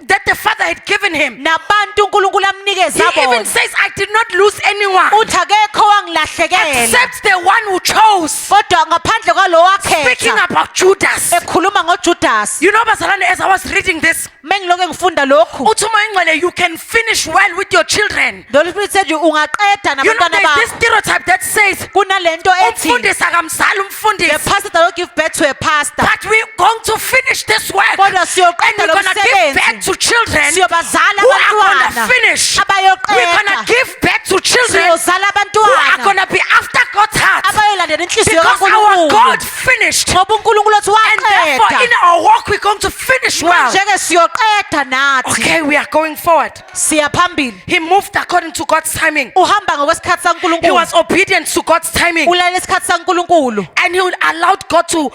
that the Father had given him. nabantu uNkulunkulu amnikeza He even bona. says, I did not lose anyone Uthi akekho wangilahlekela except the one who chose. kodwa ngaphandle kwalo Speaking wakhetha. about Judas. Ekhuluma ngoJudas. You know, Bazalwane, as I was reading this, Mengiloke ngifunda lokhu. uthi uma ingcwele, you can finish well with your children. The Holy Spirit said ungaqeda You know, nabantwana there's this bakho. stereotype that says, Kunalento ethi umfundisi akamzali the umfundisi. pastor does not give birth to a pastor. But we're going to finish this work. And Kodwa siyoqeda we're lo going to give back msebenzi. to children Siyobazala who are going to abantwana finish. We're going to abayoqeda. give back to children Siyozala who are going abantwana to be after God's heart. abayolandela inhliziyo Because our kaNkulunkulu. kakhulu God finished. ngoba uNkulunkulu wethu And therefore, in waqeda our walk, we're going to finish well. njeke siyoqeda nathi Okay, we are going forward. siya phambili He moved according to God's timing. uhamba ngokwesikhathi He saNkulunkulu was obedient to God's timing. ulalela isikhathi saNkulunkulu And he allowed God to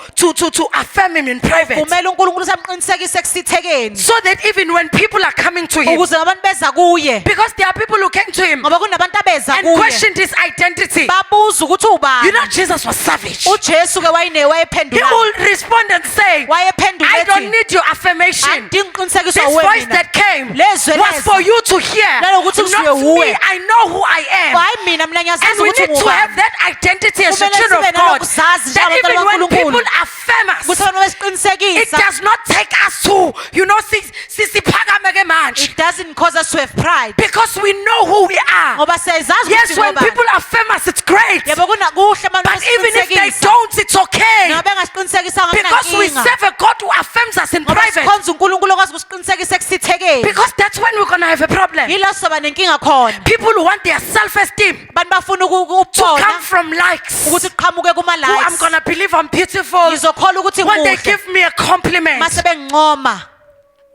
affirm him in private. kumele uNkulunkulu samqinisekise kusithekeni So that even when people are coming to him, ukuze abantu beza kuye because there are people who came to him ngoba kunabantu abeza and kuye questioned his identity. babuza ukuthi You ubani know, Jesus was savage. uJesu ke He wayephendula will respond and say, wayephendula I don't ethi need your affirmation. andingi qinisekiso This uwe voice mina that came Lezwe was leza. for you to hear. Nalokuthi Not kusuke me. uwe. I know who I am. hayi mina mina And ngiyazazi we ukuthi need to have ngubani that identity as the Kumele children sibe of God. nalokuzazi That njengabantwana even when bakaNkulunkulu. people affirm us, kuthi abantu it besiqinisekisa does not take us to, sisiphakame ke manje. it doesn't cause us to have pride Because we know who we are. ngoba siyazazi Yes, ukuthi when ngobani people affirm us, it's great. yebo kuhle manje But even if they besiqinisekisa don't, it's okay. noma bengasiqinisekisanga Because we kunankinga serve a God who affirms us in ngoba private. sikhonza uNkulunkulu okwazi ukusiqinisekisa ekusithekeni Because that's when we're going to have a problem. yilo soba nenkinga khona People who want their self-esteem abantu bafuna to ukubona come from likes. ukuthi kuqhamuke kuma Oh, I'm likes going to believe I'm beautiful. ngizokhola ukuthi When they ngimuhle give me a compliment, mase bengincoma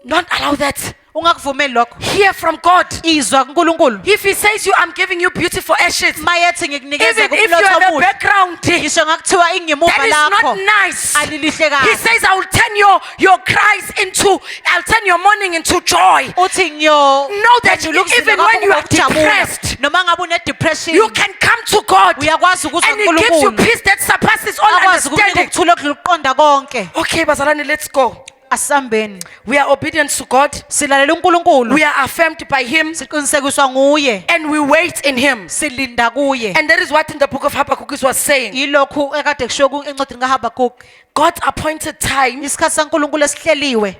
don't allow that. ungakuvumeli lokho Hear from God. izwa kuNkulunkulu If He says I'm giving you beautiful ashes, mayethi ngikunikeze even if you kumlotho have a omuhle background ngisho ngakuthiwa that ingemuva is lakho not nice, alilihle He kahle says I will turn your cries into, I'll turn your mourning into joy. uthi Know that phendula ukuzila even kwakho when you are ngokujabula. depressed, noma ngabe une-depression you can come to God uyakwazi ukuza and He gives you kuNkulunkulu peace that surpasses all akwazi ukukunika understanding. ukuthula okudlula ukuqonda konke Okay, Bazalani, let's go. asihambeni We are obedient to God. silalela uNkulunkulu We are affirmed by Him siqinisekiswa nguye and we wait in Him. silinda kuye And that is what in the book of Habakkuk was saying. yilokhu ekade kushiwo encwadini kaHabakuk God's appointed time isikhathi saNkulunkulu esihleliwe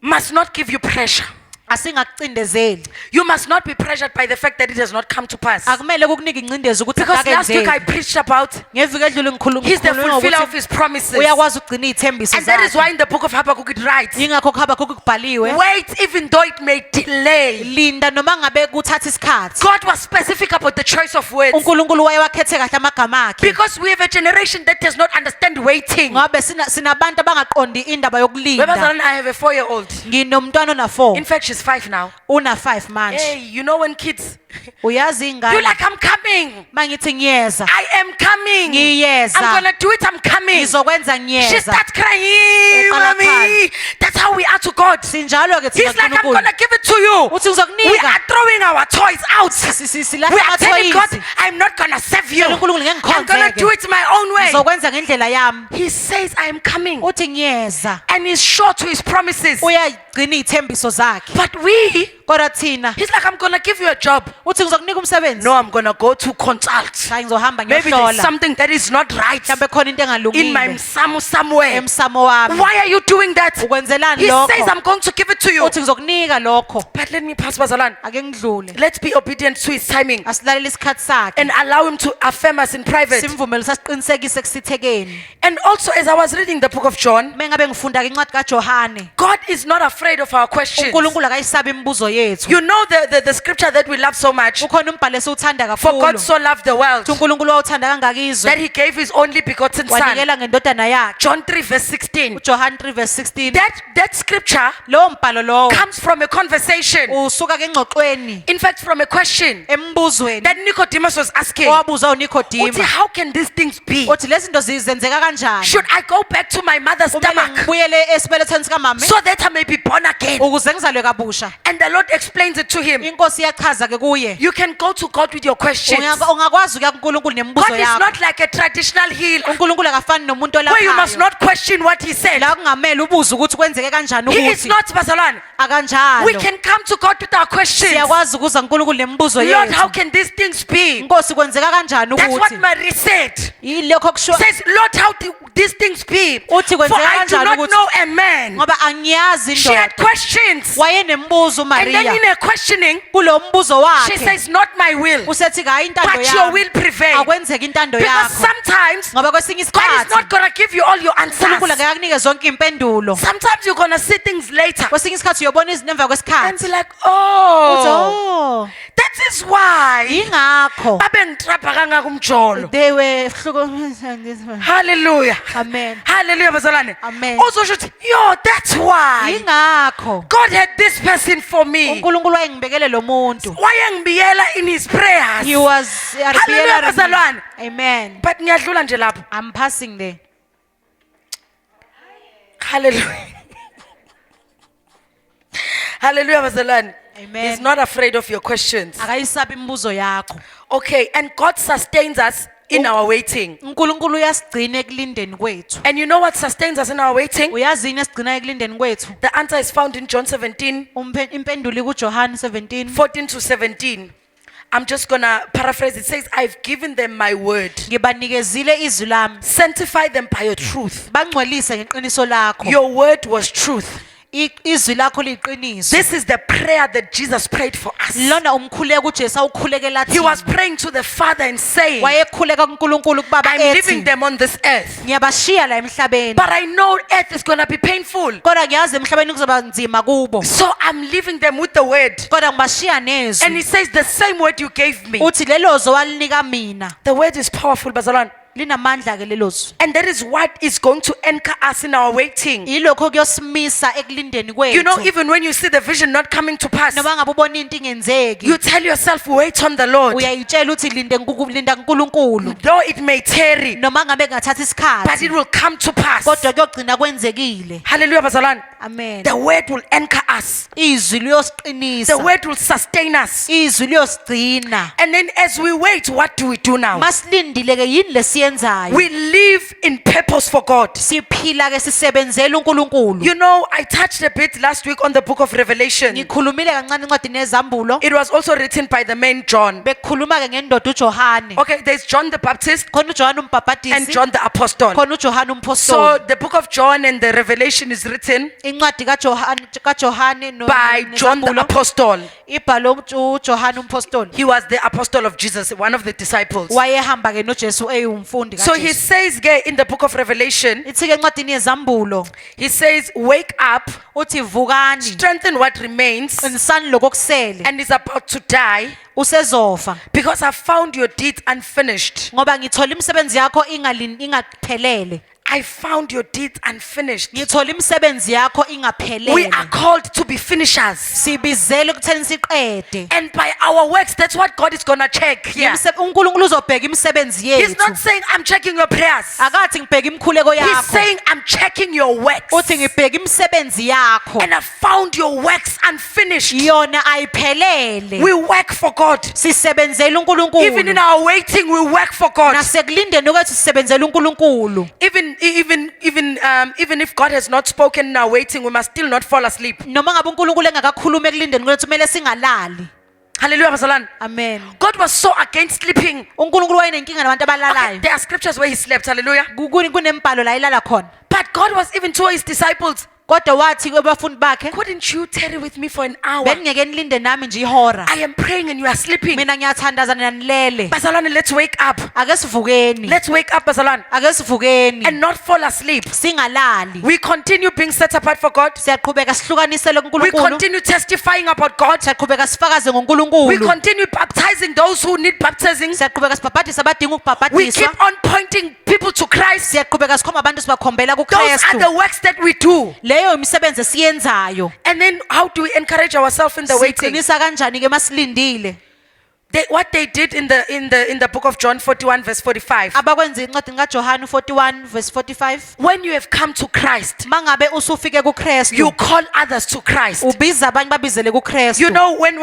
must not give you pressure. asingakucindezeli You must not be pressured by the fact that it has not come to pass. akumele kukunika ingcindezi ukuthi Because last week I akenzeki preached about ngeviki edlule He's the ngikhuluma fulfiller of ukuthi His promises. uyakwazi ukugcina iy'thembiso And that is zakhe why in the book of Habakkuk it writes, yingakho kuHabakuk kubhaliwe wait even though it may delay. linda noma ngabe kuthatha isikhathi God was specific about the choice of words. uNkulunkulu waye wakhethe kahle amagama akhe Because we have a generation that does not understand waiting. ngabe sinabantu abangaqondi indaba yokulinda Babazalwane, I have a 4-year-old. nginomntwana ona-4 In fact, she's 5 now. una-5 manje Hey, you know when kids, uyazi you're ingane like, I'm coming. mangithi ngiyeza I am coming. ngiyeza I'm going to do it. I'm coming. ngizokwenza She ngiyeza starts crying, Eqala mommy. That's how we are to God. sinjalo-ke thina He's like, I'm uNkulunkulu. going to give it to you. uthi We ngizokunika are throwing our toys out. silahla We are telling God, amathoyizi I'm not going to serve you. Tshela uNkulunkulu ngeke I'm going to ngikhonze-ke. do it my own way. ngizokwenza ngendlela yami He says, I am coming. uthi ngiyeza And he's sure to his promises. uyayigcina iy'thembiso zakhe But we, kodwa thina he's like, I'm going to give you a job. uthi ngizokunika umsebenzi No, I'm going to go to consult. hayi ngizohamba Maybe there's ngiyohlola something that is not right mhlawumbe khona into in my engalungile msamo somewhere. emsamo wami Why are you doing that? ukwenzelani He lokho says, I'm going to give it to you. uthi ngizokunika lokho But let me pass, Bazalan. ake ngidlule Let's be obedient to his timing asilalele isikhathi sakhe and allow him to affirm us in private. simvumele sasiqinisekise kusithekeni And also, as I was reading the book of John, uma ngabe ngifunda-ke incwadi kaJohane God is not afraid of our questions. uNkulunkulu akayisabi imibuzo yethu You know the scripture that we love so much. ukhona umbhalo esiwuthanda For God kakhulu so loved the world ukuthi uNkulunkulu wawuthanda kangakizwe that he gave his only begotten son. wanikela ngendodana yakhe John 3 verse 16. uJohane 3:16 That scripture lowo mbhalo lowo comes from a conversation. usuka ke engxoxweni In fact, from a question embuzweni that Nicodemus was asking. owabuzwa Uthi, uNikodima how can these things be? uthi lezi zinto zenzeka kanjani Should I go back to my mother's kumele stomach ngibuyele esibelethweni sikamama so that I may be born again? ukuze ngizalwe kabusha And the Lord explains it to him. inkosi iyachaza ke kuye You can go to God with your questions. ungakwazi ukuya kuNkulunkulu nemibuzo God is yakho not like a traditional healer uNkulunkulu akafani nomuntu where you must olaphayo not question what he said. la kungamele ubuze ukuthi kwenzeke kanjani He is ukuthi not Bazalwane. akanjalo We can come to God with our questions. siyakwazi ukuza kuNkulunkulu nemibuzo Lord, how yethu can these things be? inkosi kwenzeka kanjani That's what ukuthi Mary said. yilokho kusho Says, Lord, how do these things be? Uthi For kwenzeka I do kanjani not ukuthi- know a man. ngoba angiyazi She had indoda questions. wayenembuzo And then uMaria in her questioning, kulo mbuzo she he says, not my will, usethi hayi intando but your will yami prevail. akwenzeki intando Because yakho sometimes ngoba kwesinye God is isikhathi not going to give you all your uNkulunkulu answers. akakunike zonke impendulo Sometimes you're going to see things later kwesinye isikhathi uyobona izinto emva and kwesikhathi be like, uthi oh, oh that is why ingakho babengitrapha kangaka umjolo. they were hluko Hallelujah. amen Hallelujah, bazalwane. Amen. Uzosho uthi, yo, that's why ingakho God had this person for me. uNkulunkulu wayengibekele lo muntu Wayengibiyela in his prayers. he was Hallelujah, bazalwane. amen But ngiyadlula nje lapho. I'm passing there Hallelujah. Hallelujah, bazalwane. Amen. He's not afraid of your questions. akayisabi imibuzo yakho Okay, and God sustains us in our waiting. uNkulunkulu uyasigcina ekulindeni kwethu And you know what sustains us in our waiting? uyazini esigcina ekulindeni kwethu The answer is found in John 17, impendulo kuJohn 17 14 to 17. I'm just gonna paraphrase. It says, I've given them my word. ngibanikezile izwi lami Sanctify them by your truth. bangcwelise ngeqiniso lakho Your word was truth. izwi lakho liyiqiniso This is the prayer that Jesus prayed for us. lona umkhuleko uJesu awukhulekela He was thina praying to the Father and saying, wayekhuleka kuNkulunkulu kubaba I'm leaving ethi them on this earth. ngiyabashiya la emhlabeni But I know earth is gonna be painful. kodwa ngiyazi emhlabeni kuzoba nzima kubo So I'm leaving them with the word. kodwa ngibashiya And nezwi he says, the same word you gave me. uthi lelo zwi walinika mina The word is powerful, Bazalwane. linamandla ke lelo zwi And that is what is going to anchor us in our waiting. yilokho kuyosimisa ekulindeni You know, kwethu even when you see the vision not coming to pass, noma ngabe ubona into ingenzeki you tell yourself, wait on the Lord. uyayitshela uthi linda kuNkulunkulu Though it may tarry, noma ngabe kungathatha but isikhathi it will come to pass. kodwa kuyogcina kwenzekile Hallelujah, Bazalwane. amen The word will anchor us. izwi The liyosiqinisa word will sustain us. izwi liyosigcina And then as we wait, what do we do now? masilindile ke yini lesiyenzayo We live in purpose for God. siphila ke sisebenzela uNkulunkulu You know, I touched a bit last week on the book of Revelation. ngikhulumile kancane encwadini yezambulo It was also written by the man John. bekukhuluma ke ngendoda uJohane Okay, there's John the Baptist khona uJohane and umbhaphatisi John the Apostle. khona uJohane So umpostoli the book of John and the Revelation is written incwadi kaJohane by John the nezambulo Apostle. ibhalwe uJohane umpostoli He was the apostle of Jesus, one of the disciples. wayehamba ke noJesu eyumfundi So he kaJesu says here in the book of Revelation, ithi ke encwadini yezambulo he says, wake up, uthi vukani strengthen what remains qinisani lokokusele and is about to die, usezofa because I found your deeds unfinished. ngoba ngithola imisebenzi yakho ingaphelele I found your deeds unfinished. ngithola imisebenzi yakho We ingaphelele are called to be finishers. sibizele ukutheni siqede And by our works, that's what God is going to check here. uNkulunkulu uzobheka imisebenzi He's yethu not saying, I'm checking your prayers. akathi ngibheka imikhuleko He's yakho saying, I'm checking your works. uthi ngibheka imisebenzi yakho And I found your works unfinished. yona ayiphelele We work for God. sisebenzela Even in uNkulunkulu our waiting, we work for God. nasekulindeni kwethu sisebenzela uNkulunkulu Even if God has not spoken in our waiting, we must still not fall asleep. noma ngabe uNkulunkulu engakakhuluma ekulindeni kwethu kumele singalali Hallelujah, Bazalwane. amen God was so against sleeping. uNkulunkulu wayenenkinga nabantu Okay, abalalayo there are scriptures where he slept. Hallelujah. kunembhalo la ilala khona But God was even to his disciples, kodwa wathi kwabafundi bakhe couldn't you tarry with me for an hour? beningeke nilinde nami nje ihora I am praying and you are sleeping. mina ngiyathandazana nanilele Bazalwane, let's wake up. ake sivukeni Let's wake up, Bazalwane, ake sivukeni and not fall asleep. singalali We continue being set apart for God. siyaqhubeka sihlukanisele We kuNkulunkulu continue testifying about God. siyaqhubeka sifakaze We ngoNkulunkulu continue baptizing those who need baptizing. siyaqhubeka sibhabhadise abadinga We ukubhabhadiswa keep on pointing people to Christ. siyaqhubeka sikhomba abantu sibakhombela Those are kuKristu the works that we do. leyo imisebenzi esiyenzayo And then how do we encourage ourselves in the waiting? siqinisa kanjani ke masilindile What they did in the book of John 41 verse 45. abakwenza incwadi kaJohane 41 verse 45 When you have come to Christ, mangabe usufike you kuKristu call others to Christ. ubiza abanye babizele You kuKristu know, when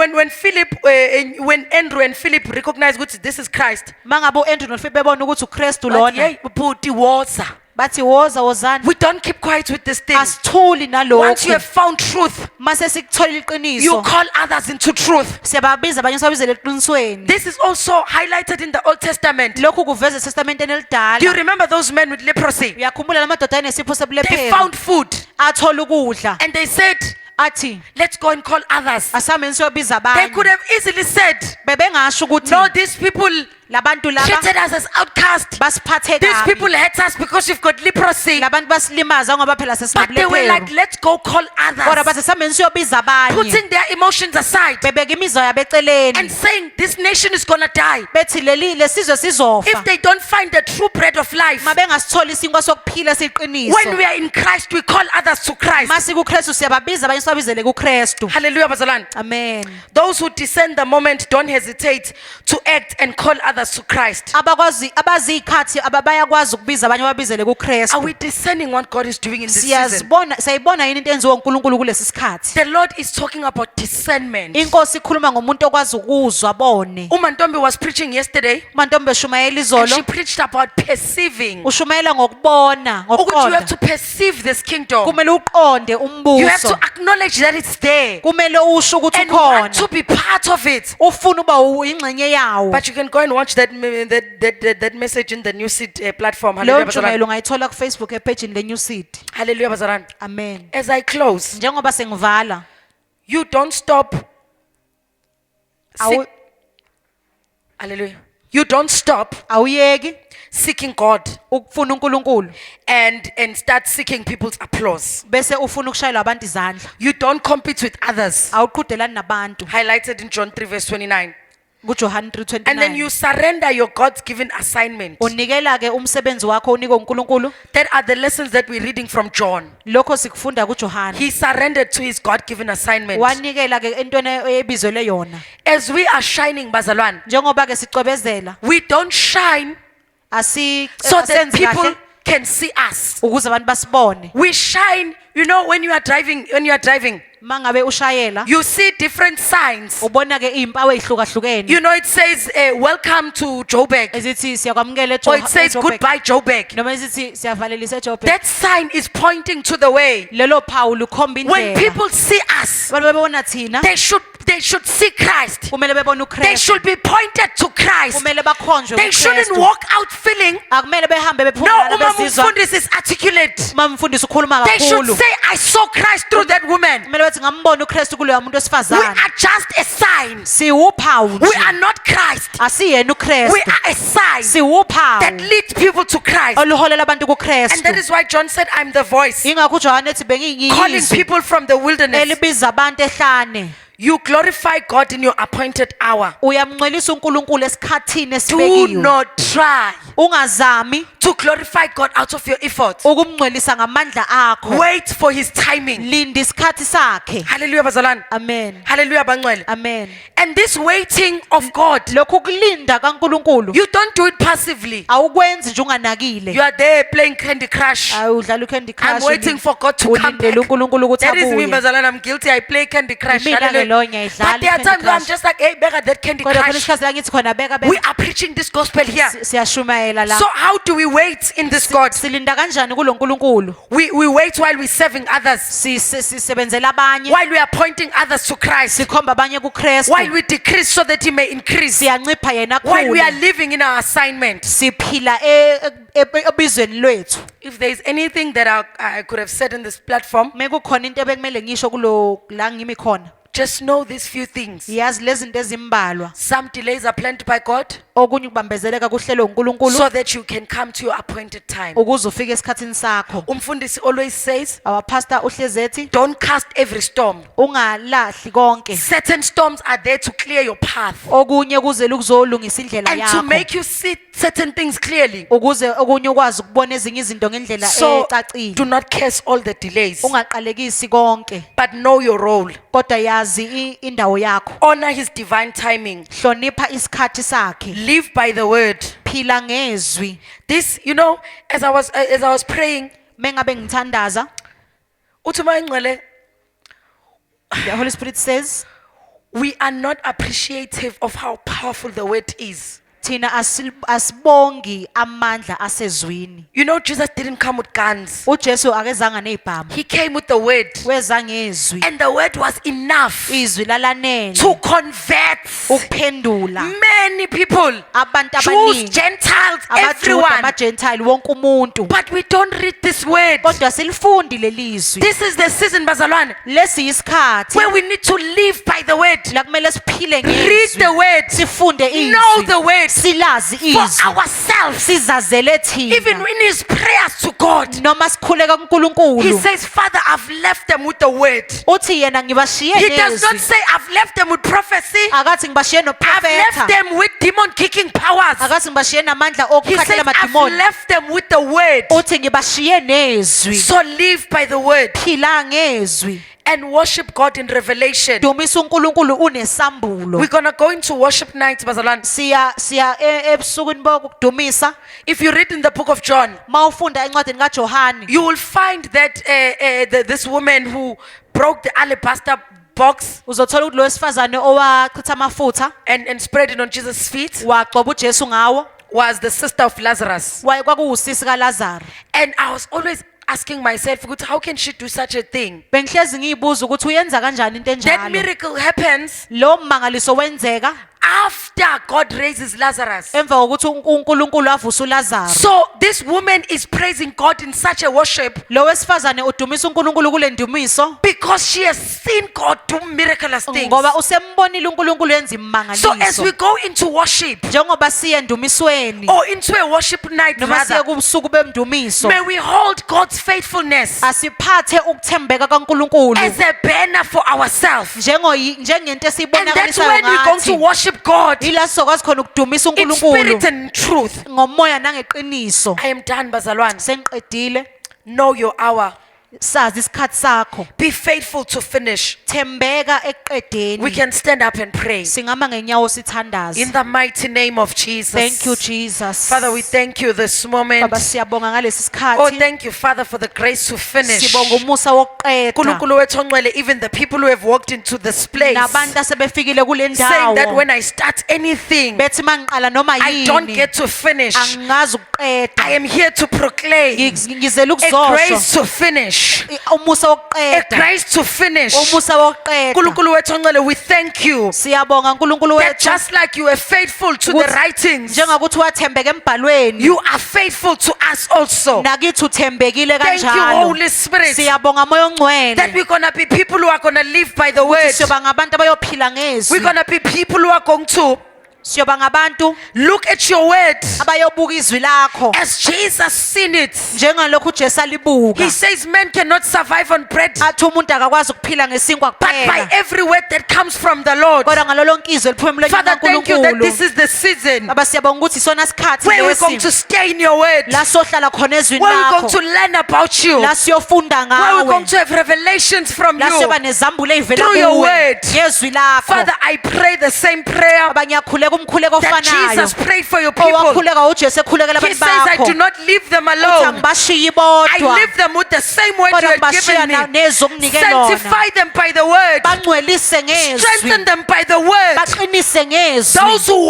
Andrew and Philip recognized that this is Christ, mangabe uAndrew noFilipe bebona ukuthi uKristu but lona hey, bhuti, woza. bathi wozani We don't keep quiet with this thing. asithuli Once you nalokho have found truth, mase sikuthola you iqiniso call others into truth. siyababiza abanye sibabizele eqinisweni This is also highlighted in the Old Testament. lokhu kuveza eTestamenteni Do you elidala remember those men with leprosy? uyakhumbula lamadoda anesipho They sebulephero found food athola ukudla and they said, athi let's go and call others. asameni siyobiza They could abanye have easily said, bebengasho no, ukuthi these people labantu treated laba us as outcasts. basiphathe These kabi people hate us because we've got leprosy. labantu basilimaza ngoba phela But they were like, sesinobulephero let's go call kodwa others. bathi asameni siyobiza abanye Putting their emotions aside bebeka imizwa yabo and eceleni saying, this nation is going to die. bethi lesizwe If sizofa they don't find the true bread of life, mabengasitholi isinkwa sokuphila siqiniso when we are in Christ, we call others to Christ. masikuKristu siyababiza abanye siwabizele kuKristu Hallelujah, Bazalwane. amen Those who discern the moment don't hesitate to act and call others to Christ. abazikhathi bayakwazi ukubiza abanye babizele Are kuKristu we discerning what God is doing in this season? siyayibona yini into enziwa uNkulunkulu kulesi sikhathi The Lord is talking about discernment. inkosi ikhuluma ngomuntu okwazi ukuzwa bone Umantombi was preaching yesterday umantombi eshumayela and she izolo preached about perceiving. ushumayela ngokubona Ukuthi you have ngokuqonda to perceive this kingdom. kumele uqonde You have umbuso to acknowledge that it's there kumele usho ukuthi and want to ukhona be part of it. ufuna uba ingxenye yawo But you can go and watch that message in the New Seed platform. leyo Hallelujah, Bazalwane. ntshumayelo ungayithola kuFacebook epagini leNew Seed Hallelujah, Bazalwane. amen As I close, njengoba sengivala you don't stop. Awu- Seek- Hallelujah. You don't stop awuyeki seeking God ukufuna uNkulunkulu and start seeking people's applause. bese ufuna ukushayela abantu izandla You don't compete with others. awuqhudelani nabantu Highlighted in John 3 verse 29. kuJohn And then you 3:29 surrender your God's given assignment. unikela ke umsebenzi wakho unika uNkulunkulu That are the lessons that we're reading from John. lokho sikufunda kuJohn He surrendered to his God given assignment. wanikela ke entweni ebizelwe yona As we are shining, Bazalwane, njengoba ke sicwebezela we don't shine so that asenzi people kahle can see us. ukuze abantu basibone We shine, you know, when you are driving, mangabe ushayela you see different signs. ubona ke izimpawu ezihlukahlukene You know, it says, welcome to Joburg, ezithi siyakwamukela or it says goodbye Joburg. noma ezithi siyavalelisa eJoburg That sign is pointing to the way. lelo phawu lukhomba When indlela people see us, abantu bebona thina they should see Christ. kumele bebone They uKristu should be pointed to Christ. kumele bakhonjwe They shouldn't kuKristu walk out feeling, akumele behambe no, bephumula Uma bezizwa Mufundisi is articulate. uma mfundisi ukhuluma They should kakhulu say, I saw Christ through that woman. kumele bethi ngambona uKristu kuloya muntu We wesifazane are just a sign. siwuphawu We nje are not Christ. asiyena We uKristu are a sign that siwuphawu leads people to Christ. oluholela abantu And kuKristu that is why John said, I'm the voice ingakho uJohn ethi calling bengiyizwi people from the wilderness. elibiza abantu ehlane You glorify God in your appointed hour. uyamngcwelisa uNkulunkulu esikhathini Do esibekiwe not try ungazami to glorify God out of your efforts. ukumngcwelisa ngamandla akho Wait for his timing. linda isikhathi sakhe Hallelujah, Bazalwane. amen Hallelujah, Bangcwele. amen And this waiting of God, lokhu kulinda kaNkulunkulu you don't do it passively. awukwenzi nje unganakile You are there playing Candy Crush. awudlala uCandy Crush I'm waiting for God to come back. ulindele uNkulunkulu ukuthi That is me, abuye Bazalwane. I'm guilty. I play Candy Crush. Imina ke Hallelujah. lo ngiyayidlala But there are iCandy times where I'm Crush. just like, hey, bega that Candy kodwa khona Crush. isikhathi la ngithi khona beka We beka are preaching this gospel here. siyashumayela la So how do we wait in this God? silinda kanjani kulo nkulunkulu We wait while we're serving others, sisebenzela abanye while we are pointing others to Christ, sikhomba abanye kuKristu while we decrease so that He may increase, siyancipha yena while we are khulu living in our assignment. siphila ebizweni lwethu If there is anything that I could have said in this platform, mekukhona into ebekumele ngisho kulo la ngimi khona just know these few things. yazi lezi zinto ezimbalwa Some delays are planned by God okunye kubambezeleka kuhlelo uNkulunkulu so that you can come to your appointed time. ukuze ufike esikhathini sakho Umfundisi always says, our pastor uhlezethi don't cast every storm. ungalahli konke Certain storms are there to clear your path okunye kuze kuzolungisa indlela and to yakho make you see certain things clearly. ukuze okunye ukwazi ukubona ezinye izinto ngendlela So ecacile do not curse all the delays, ungaqalekisi konke but know your role. kodwa yazi indawo yakho Honor His divine timing. hlonipha isikhathi sakhe Live by the word. phila ngezwi This, you know, as I was praying, mengabe ngithandaza uthi Mayingcwele, the Holy Spirit says we are not appreciative of how powerful the word is. thina asibongi amandla asezwini. You know, Jesus didn't come with guns. uJesu akezanga nezibhamu, He came with the word. weza ngezwi, And the word was enough izwi lalanele to convert ukuphendula many people, abantu Jews, abaningi, Gentiles, abaJuda, everyone. amagentile, wonke umuntu. But we don't read this word. Kodwa silifundi lelizwi. This is the season, Bazalwane, Lesi isikhathi where we need to live by the word. la kumele siphile Read the ngezwi, word. sifunde Know the izwi, word silazi for izwi, ourselves. sizazele Even thina. in his prayers to God, Noma sikhuleka he kuNkulunkulu, says, Father, I've left them with the word. uthi yena ngibashiye He does not nezwi. say, I've left them with prophecy. Akathi ngibashiye I've left noprofetha, them with demon kicking powers. akathi ngibashiye namandla He says, okukhathela I've amadimoni. left them with the word. Uthi ngibashiye nezwi. So live by the word Phila ngezwi. and worship God in revelation. Dumisa uNkulunkulu unesambulo. We're going to go into worship night, Bazalwane. Siya ebusukwini bokudumisa. If you read in the book of John, Mawufunda encwadini kaJohane, you will find that this woman who broke the alabaster box uzothola ukuthi lo wesifazane owachitha amafutha and spread it on Jesus' feet wagcoba uJesu ngawo was the sister of Lazarus. kwakuwusisi kaLazaro. And I was always asking myself, how can she do such a thing? Bengihlezi ngiyibuza ukuthi uyenza kanjani into That enjalo. miracle happens Lo mmangaliso wenzeka after God raises Lazarus. emva kokuthi uNkulunkulu avusa uLazaro. So this woman is praising God in such a worship Lo wesifazane udumisa uNkulunkulu kule ndumiso because she has seen God do miraculous things. ngoba usembonile uNkulunkulu yenza So as we imangaliso. go into worship Njengoba siye endumisweni or into a worship night, noma siye rather, kubusuku bemdumiso, may we hold God's faithfulness asiphathe ukuthembeka kaNkulunkulu as a banner for ourselves. njengento And that's esiyibonakalisayo when we're going to ngathi. worship God Ila sokwazi khona ukudumisa in uNkulunkulu spirit and in truth. ngomoya nangeqiniso. I am done, Bazalwane. Sengiqedile. Know your hour. Sazi isikhathi sakho. Be faithful to finish. Thembeka We eqedeni. can stand up and pray. Singama ngenyawo sithandaze. In the mighty name of Jesus. Thank you Jesus. Father, we thank you this moment. Baba siyabonga ngalesi Oh, sikhathi. thank you, Father, for the grace to finish. Sibonga umusa wokuqeda. Nkulunkulu wethu ongcwele, even the people who have walked into this place, Nabantu asebefikile kule saying that ndawo. when I start anything, Bethi mangiqala noma I don't yini. get to finish. Angazi I ukuqeda. am here to proclaim Ngizela a ukuzosho. grace to finish. Umusa A wokuqeda. grace to finish. Umusa wokuqeda. Nkulunkulu wethu ongcwele, we thank you Siyabonga uNkulunkulu that wethu. just like you were faithful to the Ukuthi writings, njengokuthi wathembeka embhalweni, you are faithful to us also. nakithi uthembekile Thank you, kanjalo. Holy Spirit, Siyabonga moya that ongcwele. we're going to be people who are going to live by the word. Siyoba ngabantu abayophila We're ngezwi. going to be people who are going to Siyoba ngabantu look at your word abayobuka izwi lakho as Jesus seen it. njengalokhu uJesu alibuka. He says men cannot survive on bread, Athi umuntu akakwazi ukuphila ngesinkwa but by kuphela, every word that comes from the Lord. kodwa ngalo lonke izwi liphuma emlonyeni Father, thank you that this kaNkulunkulu. is the season Baba siyabonga ukuthi isona sikhathi where we're going to lesi stay in your word, la sohlala khona ezwini where we're going lakho, to learn about you, la where siyofunda we're going ngawe, to have revelations from la you. siyoba nezambulo ezivela Through your kuwe word. ngezwi lakho. Father, I pray the same prayer Baba ngiyakhuleka umkhuleko that ofanayo Jesus prayed for your people. owakhuleka uJesu ekhulekela He abantu says, I bakho. do not leave them Uthi alone. angibashiyi I bodwa, leave them with the same word you kodwa had ngibashiya given me. nezwi onginike lona. Sanctify them by the word. Bangcwelise Strengthen ngezwi, them by the word. baqinise ngezwi. Those who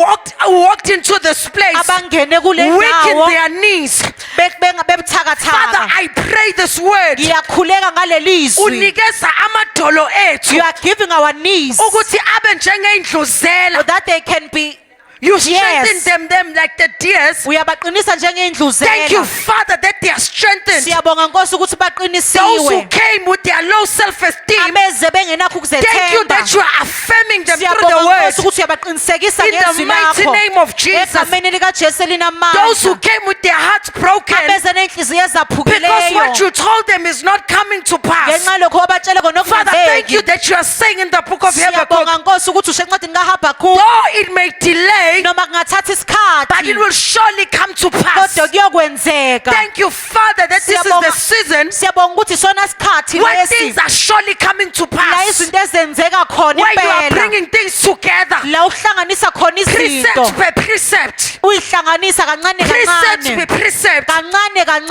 walked into this place, Abangene kule weaken ndawo their knees. Father, bebuthakathaka. I pray this word. Ngiyakhuleka ngaleli zwi. Unikeza amadolo ethu You are giving our knees ukuthi abe njengeindluzela. so that they can be. You strengthen Yes. them like the deers. Uyabaqinisa njengeindluzela. Thank you, Father, that they are strengthened. Siyabonga Nkosi ukuthi Those who baqinisiwe. came with their low self-esteem, Abeze bengenakho thank you ukuzethemba. that you are affirming them through the Siyabonga word. Nkosi ukuthi uyabaqinisekisa In the ngezwi mighty lakho. name of Jesus. Egameni likaJesu Those who elinamandla. came with their hearts broken Abeze nenhliziyo because what ezaphukileyo. you told them is not coming to pass. Ngenxa lokho wabatshele kona Father, thank you okungenzeki. that you are saying in the book of Habakkuk, Siyabonga Nkosi ukuthi usho encwadini kaHabakuk though it may delay, noma kungathatha but it isikhathi will surely come to pass. kodwa kuyokwenzeka. Thank you, Father, that this is the Siyabonga- season Siyabonga ukuthi isona sikhathi where lesi things are surely coming to la pass. izinto ezenzeka khona Where you are impela, bringing things together, la uhlanganisa khona precept izinto, by precept, uyihlanganisa kancane precept by kancane precept, kancane that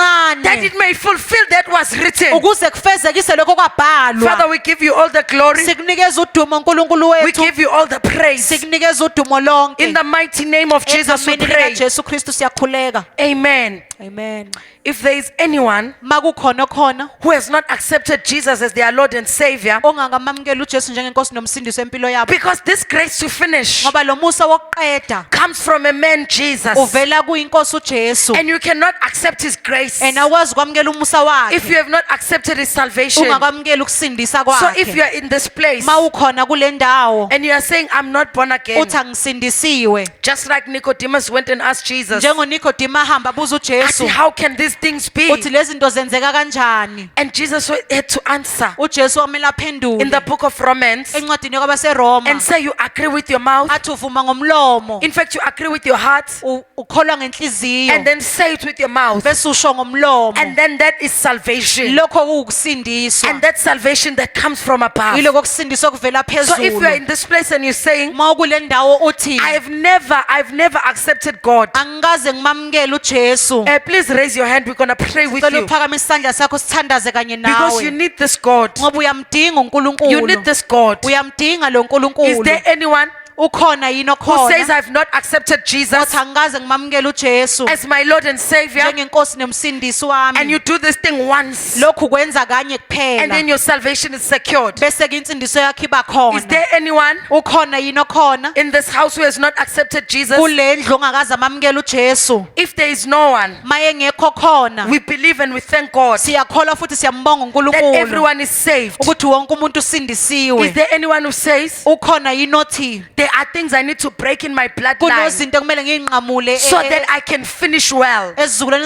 kancane it may fulfill that was written. ukuze kufezekise lokho Father, kwabhalwa. we give you all the glory. Sikunikeza udumo uNkulunkulu We wethu, give you all the praise. sikunikeza udumo lonke In the mighty name of Jesus we Egameni pray. likaJesu Kristu siyakhuleka. Amen. Amen. If there is anyone Makukhona khona who has not accepted Jesus as their Lord and Savior, ongakamamukela uJesu njengenkosi nomsindisi empilo yabo, because this grace to finish ngoba lo musa wokuqeda comes from a man, Jesus, uvela kuyinkosi uJesu, and you cannot accept his grace and awukwazi ukwamukela umusa if you wakhe have not accepted his salvation. ungakwamukela ukusindisa So if you kwakhe. are in this place Mawukhona kule ndawo and you are saying, I'm not born again, uthi angisindisiwe, just like Nicodemus went and asked Jesus, njengonikodima ahamba abuza Auntie, uJesu how can these things be? uthi lezi zinto zenzeka kanjani. And Jesus had to answer uJesu wamele in the aphendule book of Romans encwadini kwabaseRoma and say you agree with your mouth. athi uvuma ngomlomo, In fact, you agree with your heart ukholwa ngenhliziyo, and then say it with your mouth. bese usho ngomlomo. And then that is salvation. Lokho kuwukusindiswa, And that salvation that comes from above. yiloko kusindiswa kuvela So if you are phezulu. in this place and you're saying, Ma ukule ndawo uthi I've never accepted God, angikaze ngimamukele uJesu, please raise your hand. We're going to pray with cela you. uphakamisa isandla sakho sithandaze kanye Because you nawe, need this God. ngoba uyamdinga You need uNkulunkulu, this God. uyamdinga lo Is Nkulunkulu. there anyone Ukhona yini who says, okhona I've not accepted Jesus othi angikaze ngimamukele uJesu as my Lord and Savior, njengenkosi nomsindisi and wami? you do this thing once, Lokhu kwenza kanye and kuphela then your salvation is secured? bese ke insindiso yakho iba Is khona. there anyone Ukhona yini okhona in this house who has not accepted Jesus? kule ndlu ongakaze amamukele uJesu? If there is no one, Maye ngekho khona, we believe and we thank God siyakholwa futhi siyambonga that uNkulunkulu everyone is saved. ukuthi wonke umuntu Is usindisiwe. there anyone who says, Ukhona yini othi there are things I need to break in my bloodline kunozinto ekumele ngiyinqamule so that I can finish well? ezizukulwane